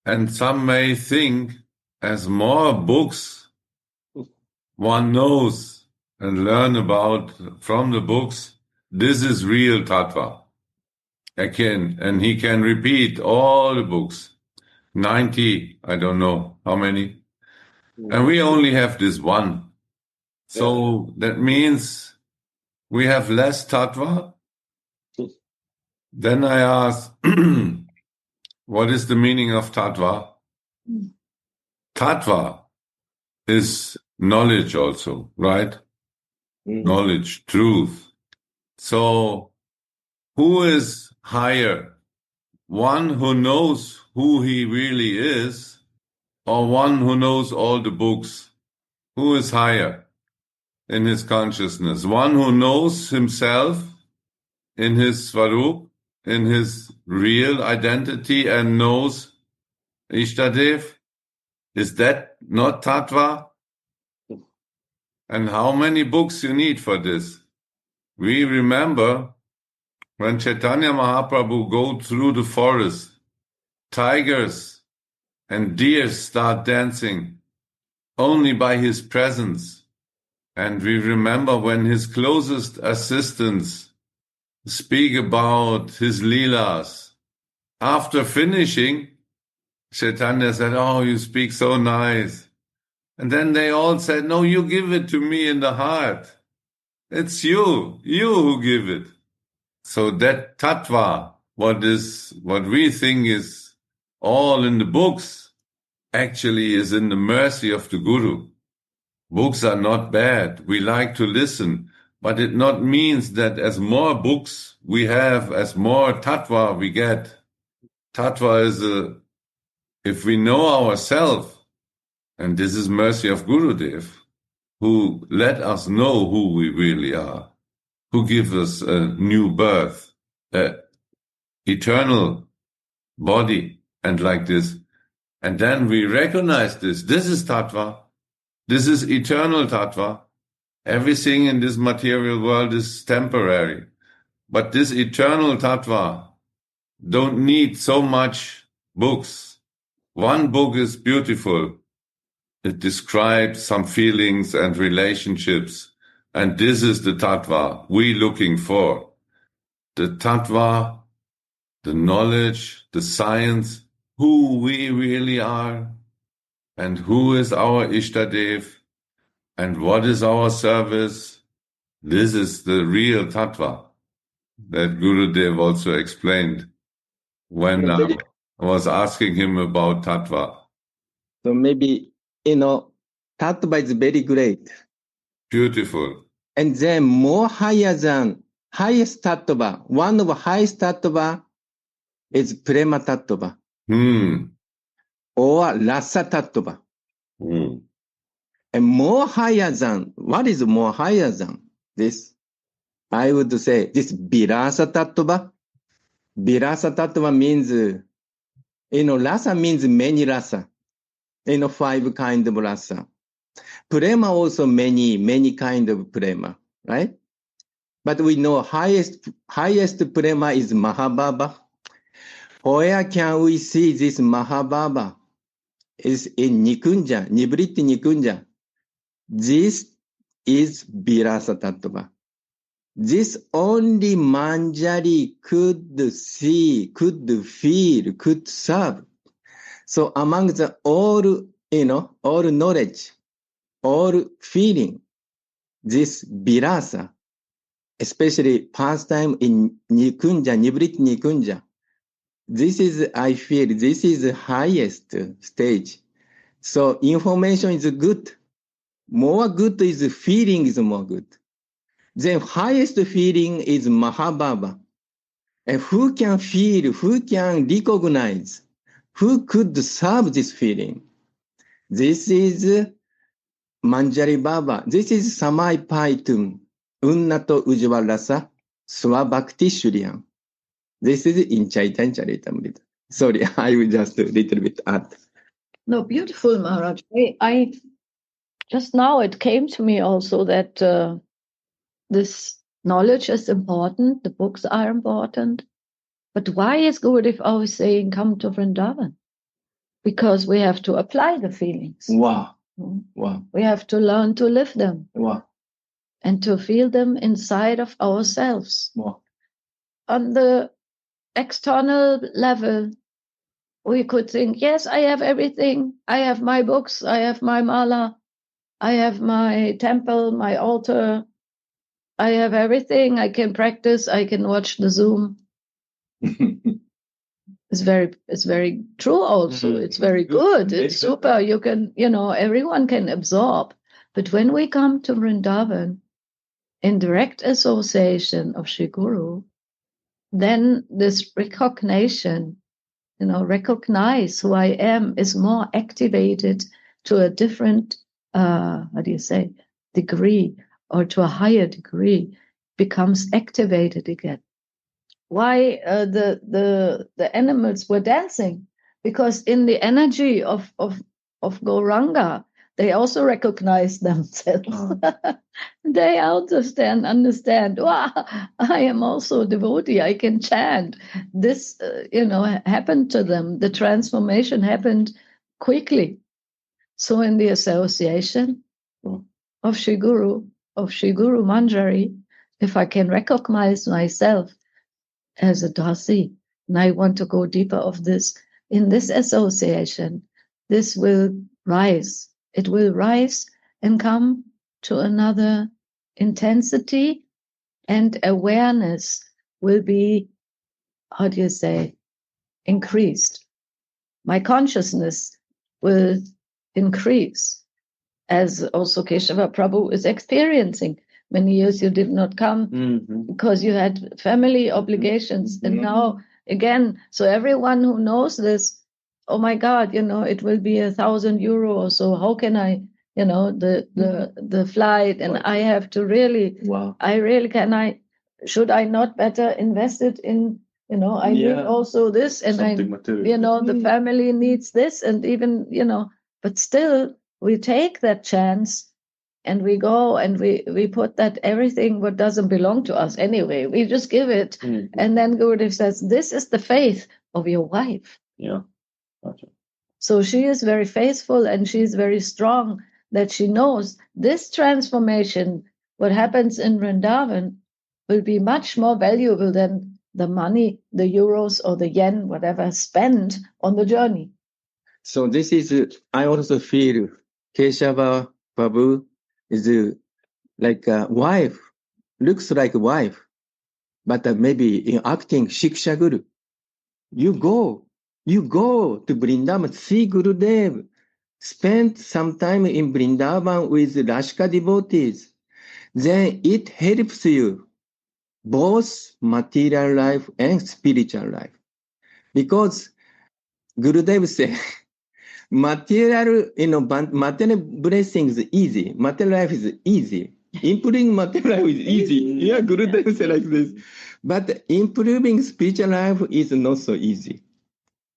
Speaker 3: and some may think as more books one knows and learn about from the books, this is real tattva. And he can repeat all the books, 90, I don't know how many. And we only have this one. So that means we have less tattva. Then I ask, what is the meaning of tattva? Tattva is knowledge also, right? Knowledge, truth. So who is higher? One who knows who he really is, or one who knows all the books? Who is higher in his consciousness? One who knows himself in his Swarup, in his real identity, and knows Ishtadev? Is that not tattva? And how many books you need for this? We remember when Chaitanya Mahaprabhu go through the forest, tigers and deer start dancing only by his presence. And we remember when his closest assistants speak about his leelas. After finishing, Chaitanya said, "Oh, you speak so nice." And then they all said, "No, you give it to me in the heart. It's you who give it." So that tattva, what we think is all in the books, actually is in the mercy of the Guru. Books are not bad. We like to listen, but it not means that as more books we have, as more tattva we get. Tattva is if we know ourselves, and this is mercy of Gurudev, who let us know who we really are, who gives us a new birth, eternal body, and like this. And then we recognize this. This is tattva. This is eternal tattva. Everything in this material world is temporary. But this eternal tattva don't need so much books. One book is beautiful. It describes some feelings and relationships. And this is the tattva we looking for. The tattva, the knowledge, the science, who we really are, and who is our Ishtadev, and what is our service. This is the real tattva that Gurudev also explained when I was asking him about tattva.
Speaker 4: So maybe, tattva is very great.
Speaker 3: Beautiful.
Speaker 4: And then more higher than highest tattva, one of the highest tattva is prema tattva. Or rasa tattva. And more higher than, what is more higher than this? I would say this virasa tattva. Virasa tattva means, rasa means many rasa. 5 kind of rasa. Prema also many kind of prema, right? But we know highest prema is Mahabhava. Where can we see this Mahabhava? Is in Nikunja, Nivritti Nikunja. This is Virasa Tattva. This only Manjari could see, could feel, could serve. So among the all knowledge, all feeling, this Virasa, especially pastime in Nikunja, Nivritti Nikunja, I feel this is the highest stage. So information is good. More good is feeling is more good. Then highest feeling is Mahabhava. And who can feel, who can recognize, who could serve this feeling? This is Manjari Baba. This is Samai Paitum, Unnato Ujvalasa, Swabhakti Shuryan. This is in Chaitanya Charitamrita. Sorry, I will just a little bit add.
Speaker 2: No, beautiful, Maharaj. I just now it came to me also that this knowledge is important, the books are important, but why is Gurudev always saying, come to Vrindavan? Because we have to apply the feelings.
Speaker 4: Wow. Wow.
Speaker 2: We have to learn to live them.
Speaker 4: Wow.
Speaker 2: And to feel them inside of ourselves.
Speaker 4: Wow.
Speaker 2: On the external level, we could think, yes, I have everything. I have my books, I have my mala, I have my temple, my altar. I have everything. I can practice. I can watch the Zoom. It's very true also. It's very good. It's super. You can, everyone can absorb. But when we come to Vrindavan, in direct association of Shri Guru, then this recognition, recognize who I am is more activated to a different, degree, or to a higher degree, becomes activated again. Why the animals were dancing? Because in the energy of Gauranga, they also recognize themselves. Oh. They understand, wow, I am also a devotee, I can chant. This, happened to them. The transformation happened quickly. So in the association of Shri Guru Manjari, if I can recognize myself as a dasi, and I want to go deeper of this, in this association, this will rise. It will rise and come to another intensity, and awareness will be, increased. My consciousness will increase, as also Keshava Prabhu is experiencing. Many years you did not come because you had family obligations. And now again, so everyone who knows this, oh my God, it will be €1,000 or so. How can I, the flight, and I have to really, should I not better invest it in, I need also this, and the family needs this, and even, but still we take that chance. And we go and we put that everything what doesn't belong to us anyway, we just give it. And then Gurudev says, this is the faith of your wife.
Speaker 1: Yeah. Gotcha.
Speaker 2: So she is very faithful, and she is very strong, that she knows this transformation, what happens in Vrindavan, will be much more valuable than the money, the euros or the yen, whatever, spent on the journey.
Speaker 4: So this is, I also feel Keshava Prabhu is like a wife, looks like a wife, but maybe in acting Shiksha Guru. You go to Vrindavan, see Gurudev, spend some time in Vrindavan with Rashka devotees. Then it helps you both material life and spiritual life. Because Gurudev said, material blessings is easy. Material life is easy. Improving material life is easy. Yeah, Gurudev said like this. But improving spiritual life is not so easy.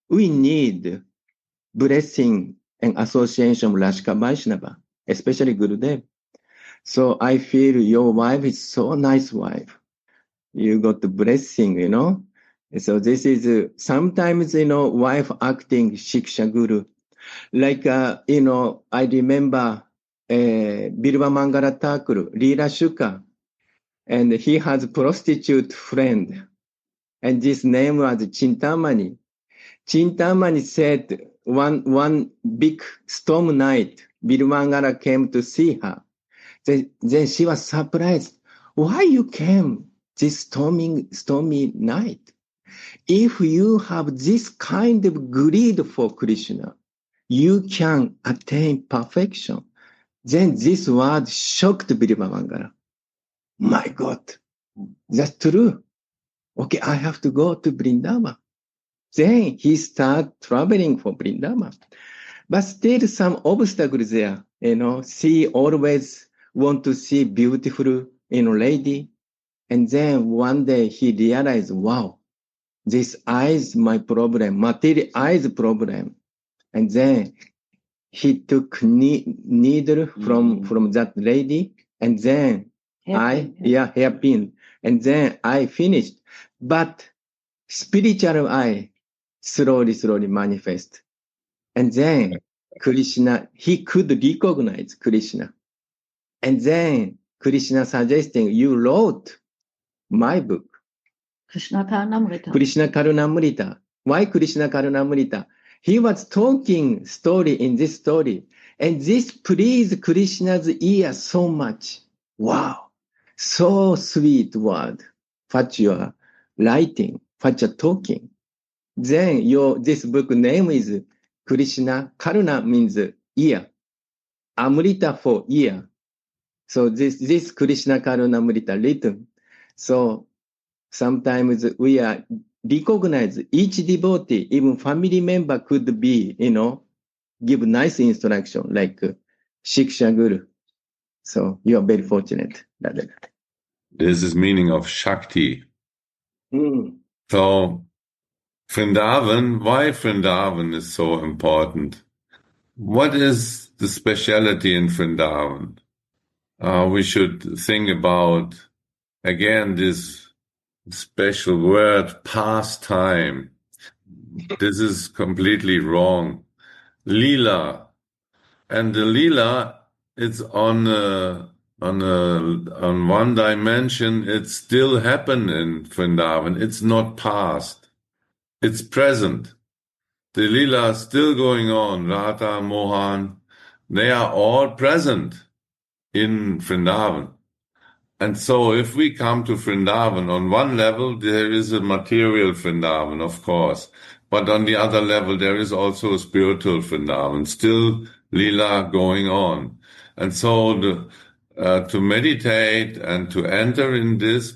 Speaker 4: We need blessing and association of Rashka Vaishnava, especially Gurudev. So I feel your wife is so nice wife. You got the blessing, So this is sometimes, wife acting Shiksha Guru. Like, I remember Bilva Mangala Thakur, Leela Shuka, and he has a prostitute friend, and this name was Chintamani. Chintamani said one big storm night, Bilva Mangala came to see her. Then she was surprised. Why you came this stormy night? If you have this kind of greed for Krishna, you can attain perfection. Then this word shocked Bilva Mangala. My God, that's true. Okay, I have to go to Vrindavan. Then he started traveling for Vrindavan. but still some obstacles there. She always want to see beautiful, lady. And then one day he realized, wow, this eyes my problem, material eyes problem. And then he took needle from that lady, and then hairpin, and then I finished. But spiritual eye slowly manifest. And then Krishna, he could recognize Krishna. And then Krishna suggesting, you wrote my book.
Speaker 2: Krishna Karnamrita.
Speaker 4: Krishna Karunamrita. Why Krishna Karunamrita? He was talking story in this story. And this pleased Krishna's ear so much. Wow. So sweet word. What you are writing, what you're talking. Then this book name is Krishna. Karuna means ear. Amrita for ear. So this Krishna Karunamrita written. So sometimes we are recognize each devotee, even family member could be, give nice instruction like Shiksha Guru. So you are very fortunate.
Speaker 3: This is meaning of Shakti. So Vrindavan, why Vrindavan is so important? What is the speciality in Vrindavan? We should think about, again, this special word, pastime. This is completely wrong. Lila. And the Lila, it's on one dimension, it still happen in Vrindavan. It's not past. It's present. The Lila is still going on. Radha, Mohan, they are all present in Vrindavan. And so if we come to Vrindavan, on one level, there is a material Vrindavan, of course. But on the other level, there is also a spiritual Vrindavan, still Lila going on. And so to meditate and to enter in this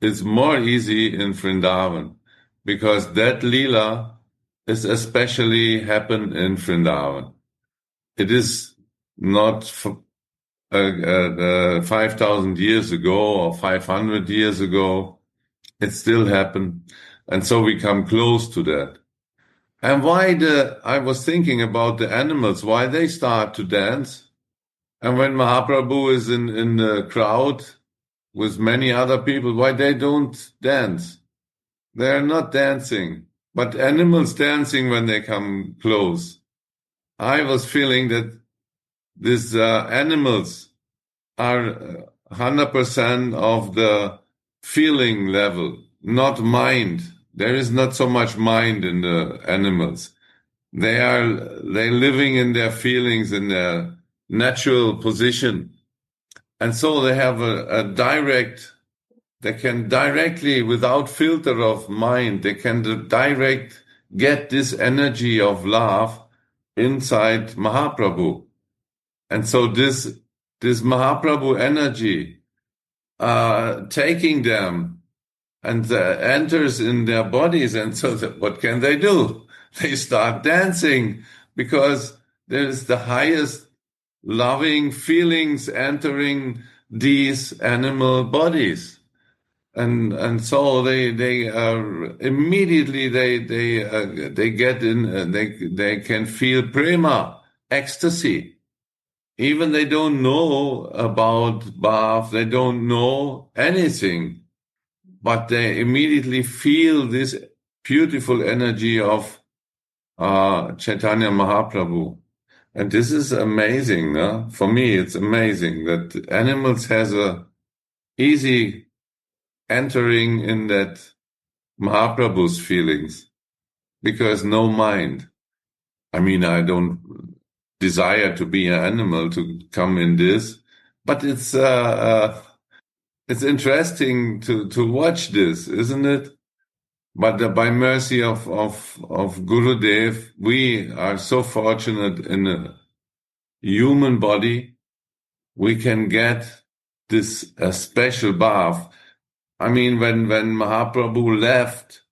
Speaker 3: is more easy in Vrindavan, because that Lila is especially happened in Vrindavan. It is not 5,000 years ago or 500 years ago. It still happened. And so we come close to that. And I was thinking about the animals, why they start to dance. And when Mahaprabhu is in the crowd with many other people, why they don't dance? They're not dancing, but animals dancing when they come close. I was feeling that these animals are 100% of the feeling level, not mind. There is not so much mind in the animals. They're living in their feelings, in their natural position. And so they have they can directly, without filter of mind, they can get this energy of love inside Mahaprabhu. And so this Mahaprabhu energy, taking them and enters in their bodies. And so what can they do? They start dancing, because there's the highest loving feelings entering these animal bodies. And so they immediately they get in, they can feel prema, ecstasy. Even they don't know about Bhav, they don't know anything, but they immediately feel this beautiful energy of Chaitanya Mahaprabhu. And this is amazing, no? For me, it's amazing that animals has a easy entering in that Mahaprabhu's feelings, because no mind. I mean, I don't desire to be an animal to come in this, but it's interesting to watch this, isn't it? But by mercy of Gurudev, we are so fortunate in a human body, we can get this special bath. I mean, when Mahaprabhu left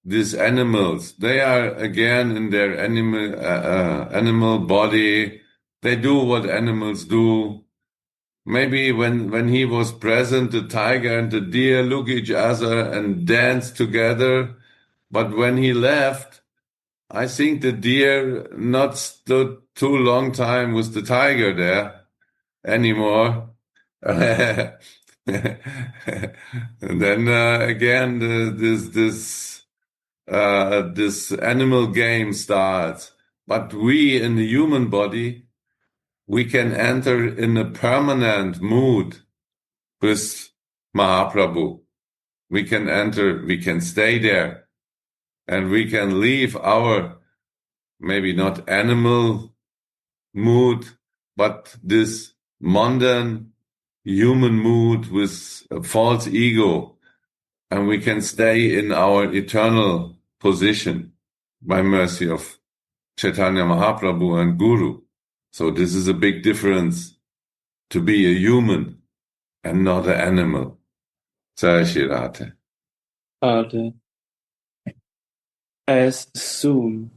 Speaker 3: these animals. They are again in their animal body. They do what animals do. Maybe when he was present, the tiger and the deer look each other and dance together. But when he left, I think the deer not stood too long time with the tiger there anymore. And then again, this animal game starts. But we in the human body, we can enter in a permanent mood with Mahaprabhu. We can stay there, and we can leave our maybe not animal mood, but this mundane human mood with a false ego, and we can stay in our eternal position by mercy of Chaitanya Mahaprabhu and Guru. So this is a big difference to be a human and not an animal. Jai Shri Radhe.
Speaker 1: Radhe. As soon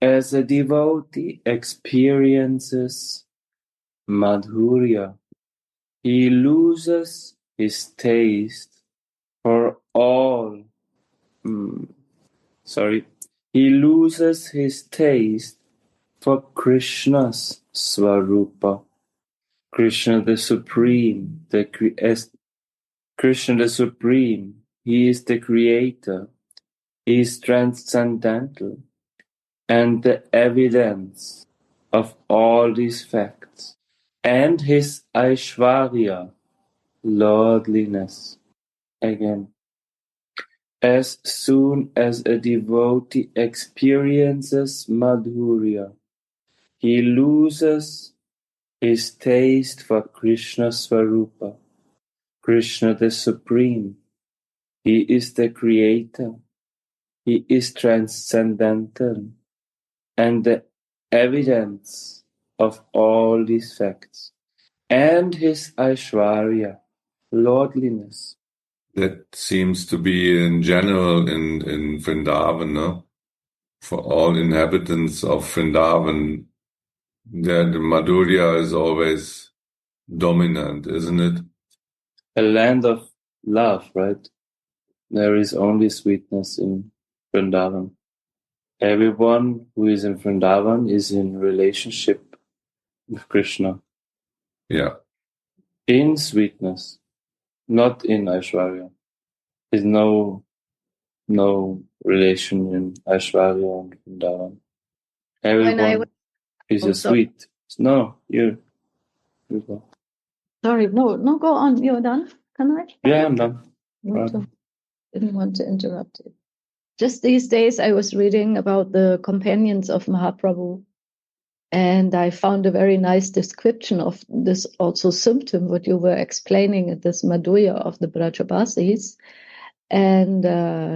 Speaker 1: as a devotee experiences Madhurya, he loses his taste for all. He loses his taste for Krishna's Swarupa. Krishna the Supreme, Krishna the Supreme, he is the Creator, he is transcendental, and the evidence of all these facts, and his Aishwarya, lordliness. Again, as soon as a devotee experiences Madhurya, he loses his taste for Krishna Swarupa, Krishna the Supreme. He is the Creator, he is transcendental, and the evidence of all these facts, and his Aishwarya, lordliness.
Speaker 3: That seems to be in general in Vrindavan, no? For all inhabitants of Vrindavan, the Madhurya is always dominant, isn't it?
Speaker 1: A land of love, right? There is only sweetness in Vrindavan. Everyone who is in Vrindavan is in relationship with Krishna.
Speaker 3: Yeah.
Speaker 1: In sweetness, not in Aishwarya. There's no relation in Aishwarya and Vrindavan. Everyone is a sweet. No, you go.
Speaker 2: Sorry, no, go on. You're done? Can I?
Speaker 1: Yeah, I'm done.
Speaker 2: Didn't want to interrupt you. Just these days, I was reading about the companions of Mahaprabhu, and I found a very nice description of this also symptom, what you were explaining at this Madhurya of the Brajabasis. And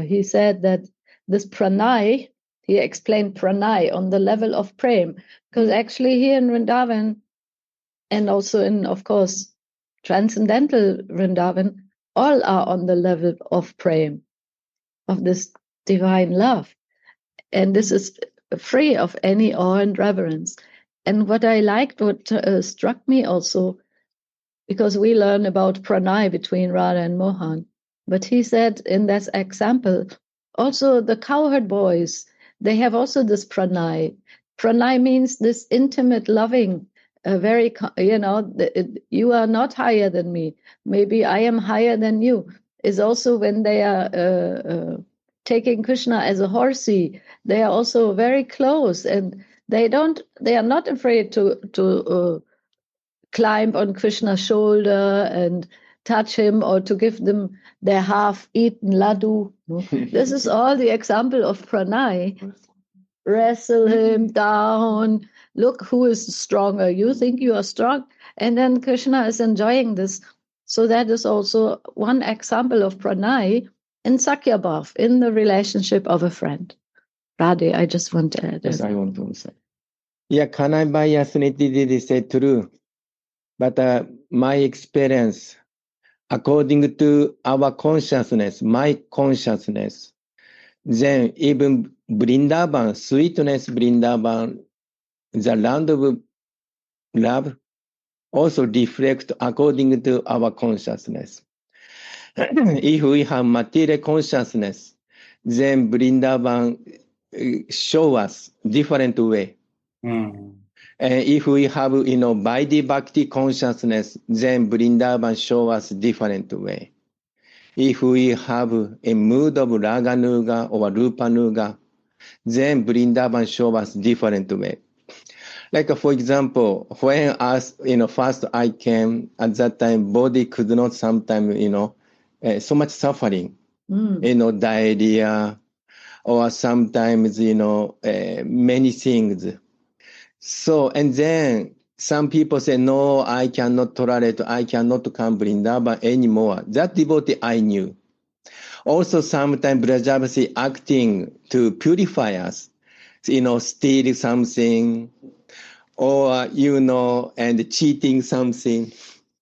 Speaker 2: he said that this pranay, he explained pranay on the level of prem, because actually here in Vrindavan, and also in, of course, transcendental Vrindavan, all are on the level of prem, of this divine love. And this is free of any awe and reverence. And what I liked, what struck me also, because we learn about pranay between Radha and Mohan, but he said in this example, also the cowherd boys, they have also this pranay. Pranay means this intimate loving, very, you are not higher than me. Maybe I am higher than you. Is also when they are taking Krishna as a horsey, they are also very close, and they are not afraid to climb on Krishna's shoulder and touch him, or to give them their half-eaten laddu. This is all the example of pranay. Wrestle him down. Look who is stronger. You think you are strong, and then Krishna is enjoying this. So that is also one example of pranay in Sakyabhav, in the relationship of a friend. Radhe, I just want to add.
Speaker 4: Yes, I want to say. Yeah, Kanai Bayasniti say true. But my experience, according to our consciousness, my consciousness, Then even Vrindavan, sweetness Vrindavan, the land of love, also reflect according to our consciousness. If we have material consciousness, then Vrindavan show us different way.
Speaker 1: Mm.
Speaker 4: And if we have, Vaidhi Bhakti consciousness, then Vrindavan show us different way. If we have a mood of Raganuga or Rupanuga, then Vrindavan show us different way. Like, for example, when first I came, at that time, body could not sometimes, so much suffering, diarrhea, or sometimes, many things. So, and then some people say, no, I cannot tolerate, I cannot come Vrindavan anymore. That devotee I knew. Also, sometimes Brajavasi acting to purify us, steal something, or, and cheating something.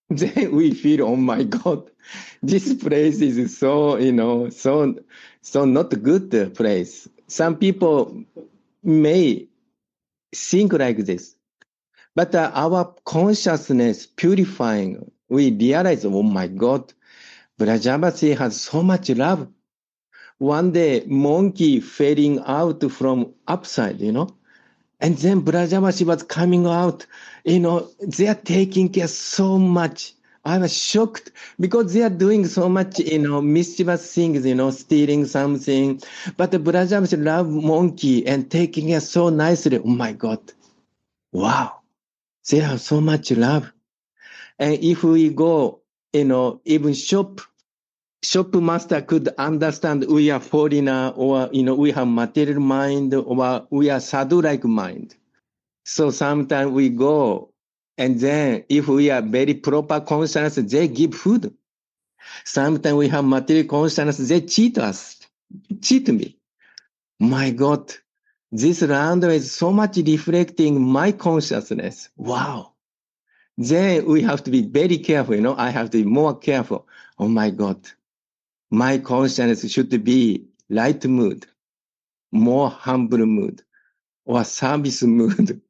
Speaker 4: Then we feel, oh my God, this place is so, so not good place. Some people may think like this. But our consciousness purifying, we realize, oh my God, Brajavasi has so much love. One day, monkey falling out from upside, and then Brajavasi was coming out, they are taking care so much. I was shocked because they are doing so much, mischievous things, stealing something. But the Brajavasi love monkey and taking care so nicely. Oh my God. Wow. They have so much love. And if we go, even shop master could understand we are foreigner or, we have material mind or we are sadhu-like mind. So sometimes we go and then if we are very proper conscious, they give food. Sometimes we have material consciousness, they cheat us, cheat me. My God, this land is so much reflecting my consciousness. Wow. Then we have to be very careful, I have to be more careful. Oh my God, my consciousness should be light mood, more humble mood, or service mood.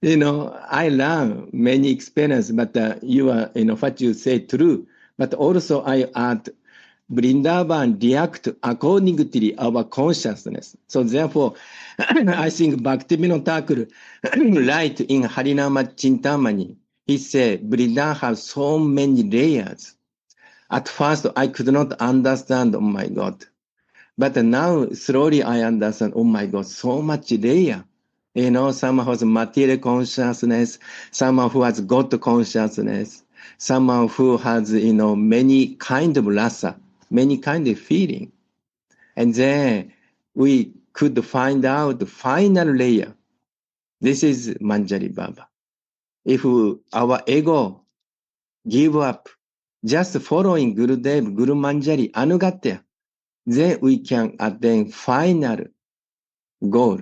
Speaker 4: I learn many experience, but you are, what you say true. But also I add, Vrindavan react according to our consciousness. So therefore, I think Bhaktivinoda Thakur write in Harinama Chintamani, he said, Vrindavan has so many layers. At first, I could not understand, oh my God. But now, slowly I understand, oh my God, so much layer. Someone who has material consciousness, someone who has God consciousness, someone who has, many kind of rasa, many kind of feeling. And then we could find out the final layer. This is Manjari Baba. If our ego give up, just following Gurudev, Guru Manjari, Anugatya, then we can attain final goal,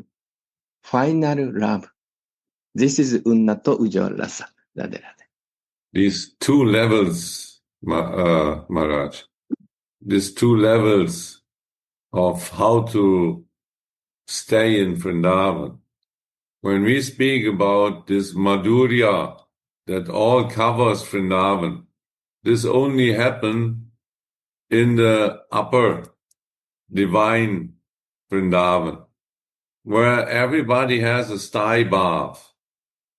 Speaker 4: final love. This is Unnato Ujjwala Rasa. Radhe Radhe.
Speaker 3: These two levels, Maharaj, these two levels of how to stay in Vrindavan. When we speak about this Madhurya that all covers Vrindavan, this only happens in the upper divine Vrindavan, where everybody has a sthai bhav,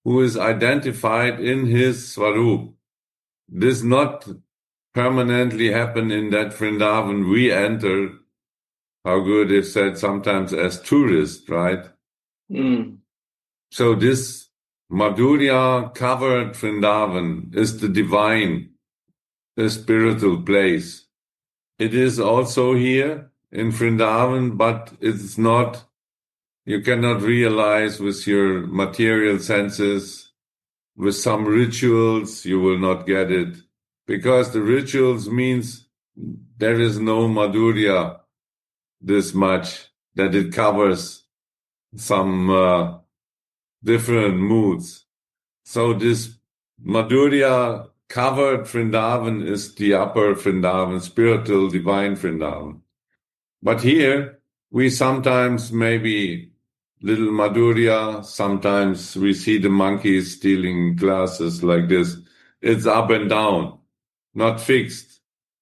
Speaker 3: who is identified in his Swarup. This not permanently happen in that Vrindavan we enter, how good is said sometimes as tourists, right?
Speaker 4: Mm.
Speaker 3: So this Madhurya covered Vrindavan is the divine, the spiritual place. It is also here in Vrindavan, but it's not, you cannot realize with your material senses. With some rituals, you will not get it. Because the rituals means there is no Madhurya this much, that it covers some different moods. So this Madhurya covered Vrindavan is the upper Vrindavan, spiritual, divine Vrindavan. But here, we sometimes maybe little Madhurya, sometimes we see the monkeys stealing glasses like this. It's up and down, not fixed.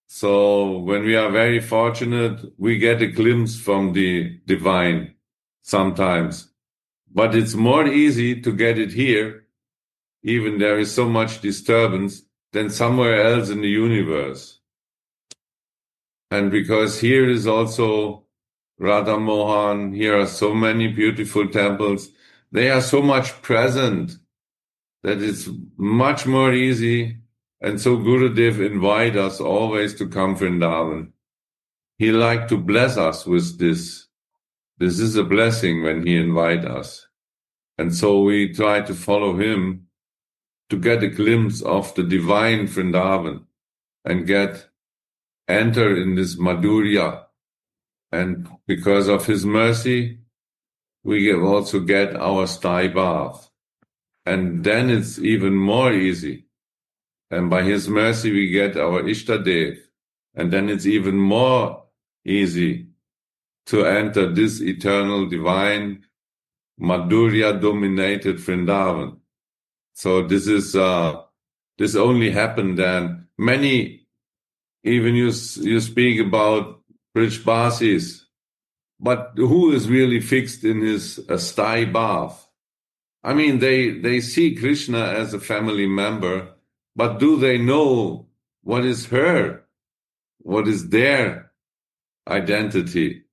Speaker 3: So when we are very fortunate, we get a glimpse from the divine sometimes. But it's more easy to get it here, even there is so much disturbance, than somewhere else in the universe. And because here is also Radha Mohan, here are so many beautiful temples, they are so much present that it's much more easy. And so Gurudev invite us always to come Vrindavan. He liked to bless us with this. This is a blessing when he invite us. And so we try to follow him to get a glimpse of the divine Vrindavan and enter in this Madhurya. And because of his mercy, we also get our sty bath. And then it's even more easy. And by his mercy, we get our Ishtadev. And then it's even more easy to enter this eternal divine Madhurya-dominated Vrindavan. So this only happened then. Many, even you speak about Brijbasis, but who is really fixed in his sty bath? I mean, they see Krishna as a family member, but do they know what is their identity?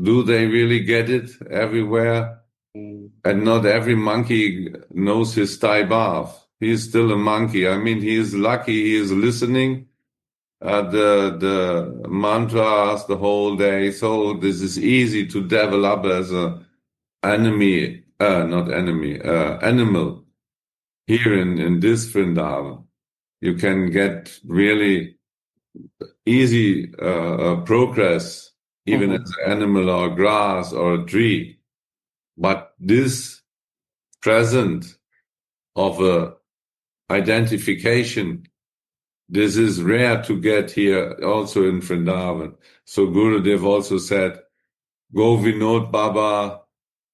Speaker 3: Do they really get it everywhere? And not every monkey knows his sty bath. He is still a monkey. I mean, he is lucky. He is listening the mantras the whole day. So this is easy to develop as a animal here in this Vrindavan. You can get really easy progress, even as an animal or grass or a tree. But this present of a identification, this is rare to get here also in Vrindavan. So Gurudev also said, go Vinod Baba.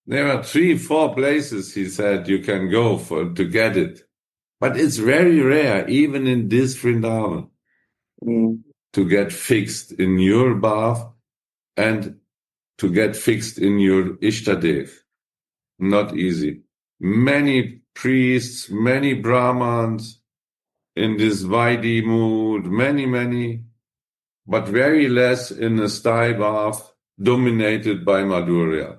Speaker 3: There are 3-4 places, he said, you can go to get it. But it's very rare, even in this Vrindavan, to get fixed in your bath and to get fixed in your Ishtadev. Not easy. Many priests, many Brahmins in this Vaidi mood, many, but very less in a sty bath dominated by Madhurya.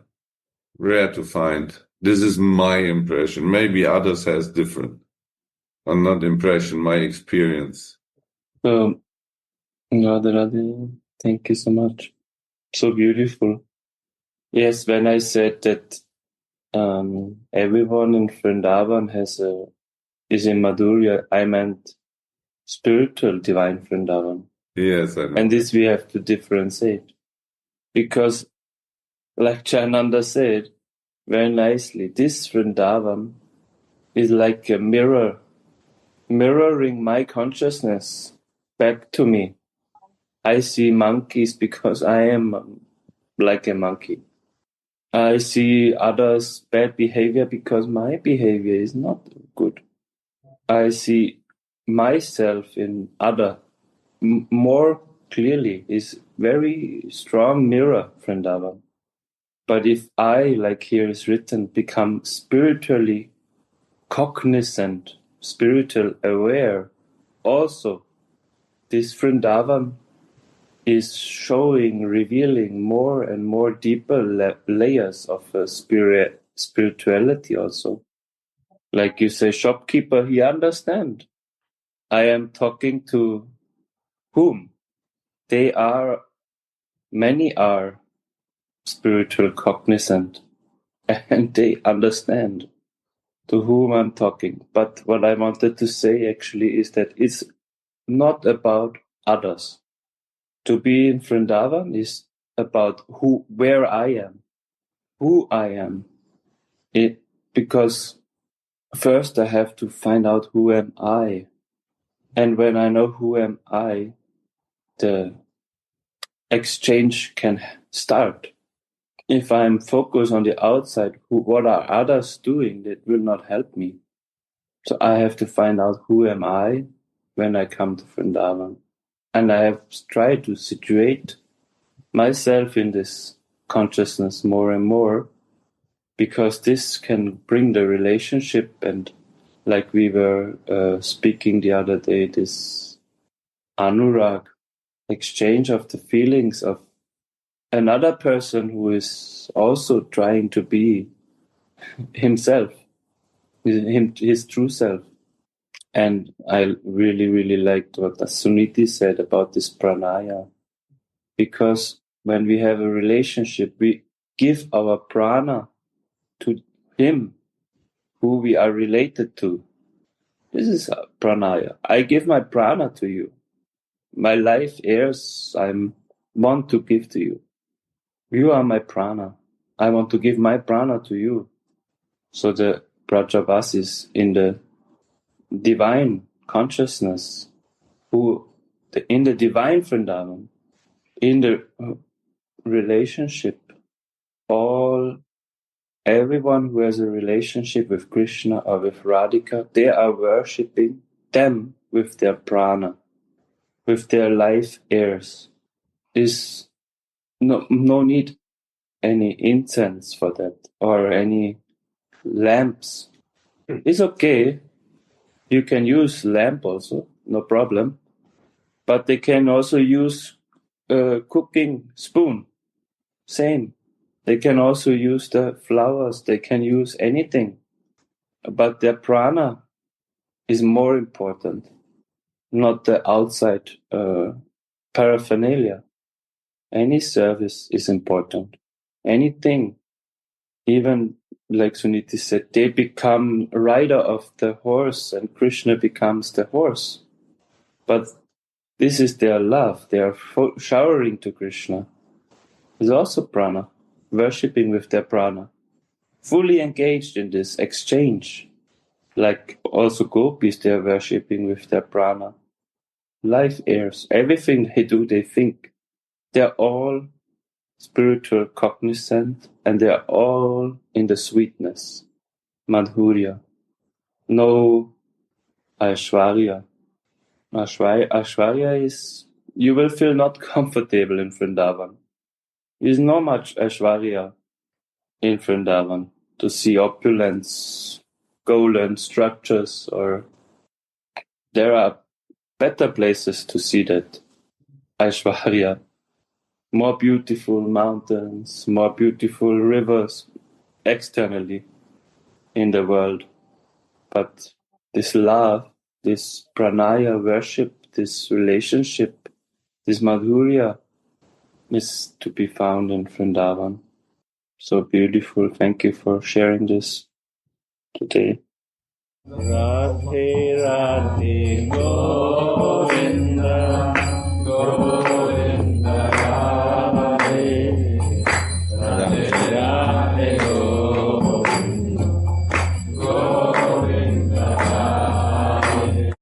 Speaker 3: Rare to find. This is my impression. Maybe others has different. Or not impression, my experience.
Speaker 1: Radhe Radhe, thank you so much. So beautiful. Yes, when I said that everyone in Vrindavan is in Madhurya, I meant spiritual divine Vrindavan.
Speaker 3: Yes, I know.
Speaker 1: And this we have to differentiate. Because, like Chayananda said very nicely, this Vrindavan is like a mirror, mirroring my consciousness back to me. I see monkeys because I am like a monkey. I see others' bad behavior because my behavior is not good. I see myself in other more clearly. Is very strong mirror, Vrindavan. But if I, like here is written, become spiritually cognizant, spiritual aware, also this Vrindavan is showing, revealing more and more deeper layers of spirituality also. Like you say, shopkeeper, he understands. I am talking to whom? Many are spiritual cognizant and they understand to whom I'm talking. But what I wanted to say actually is that it's not about others. To be in Vrindavan is about where I am, who I am. Because first I have to find out who am I. And when I know who am I, the exchange can start. if I'm focused on the outside, what are others doing, that will not help me. So I have to find out who am I when I come to Vrindavan. And I have tried to situate myself in this consciousness more and more, because this can bring the relationship, and like we were speaking the other day, this anurag, exchange of the feelings of another person who is also trying to be himself, his true self. And I really, really liked what Suniti said about this pranaya, because when we have a relationship, we give our prana to him who we are related to. This is pranaya. I give my prana to you. My life heirs I want to give to you. You are my prana. I want to give my prana to you. So the Brajavasis in the divine consciousness, in the divine Vrindavan, in the relationship, everyone who has a relationship with Krishna or with Radhika, they are worshipping them with their prana, with their life heirs. There's no need any incense for that or any lamps. It's okay. You can use lamp also, no problem. But they can also use a cooking spoon. Same. They can also use the flowers. They can use anything. But their prana is more important, not the outside paraphernalia. Any service is important. Anything, even like Suniti said, they become a rider of the horse and Krishna becomes the horse. But this is their love. They are showering to Krishna. It's also prana, worshipping with their prana. Fully engaged in this exchange. Like also gopis, they are worshipping with their prana. Life heirs. Everything they do, they think. They're all spiritual cognizant, and they are all in the sweetness. Madhurya. No Aishwarya. Aishwarya is, you will feel not comfortable in Vrindavan. There's not much Aishwarya in Vrindavan to see opulence, golden structures, or there are better places to see that Aishwarya. More beautiful mountains, more beautiful rivers externally in the world. But this love, this pranaya worship, this relationship, this madhurya is to be found in Vrindavan. So beautiful. Thank you for sharing this today. Radhe Radhe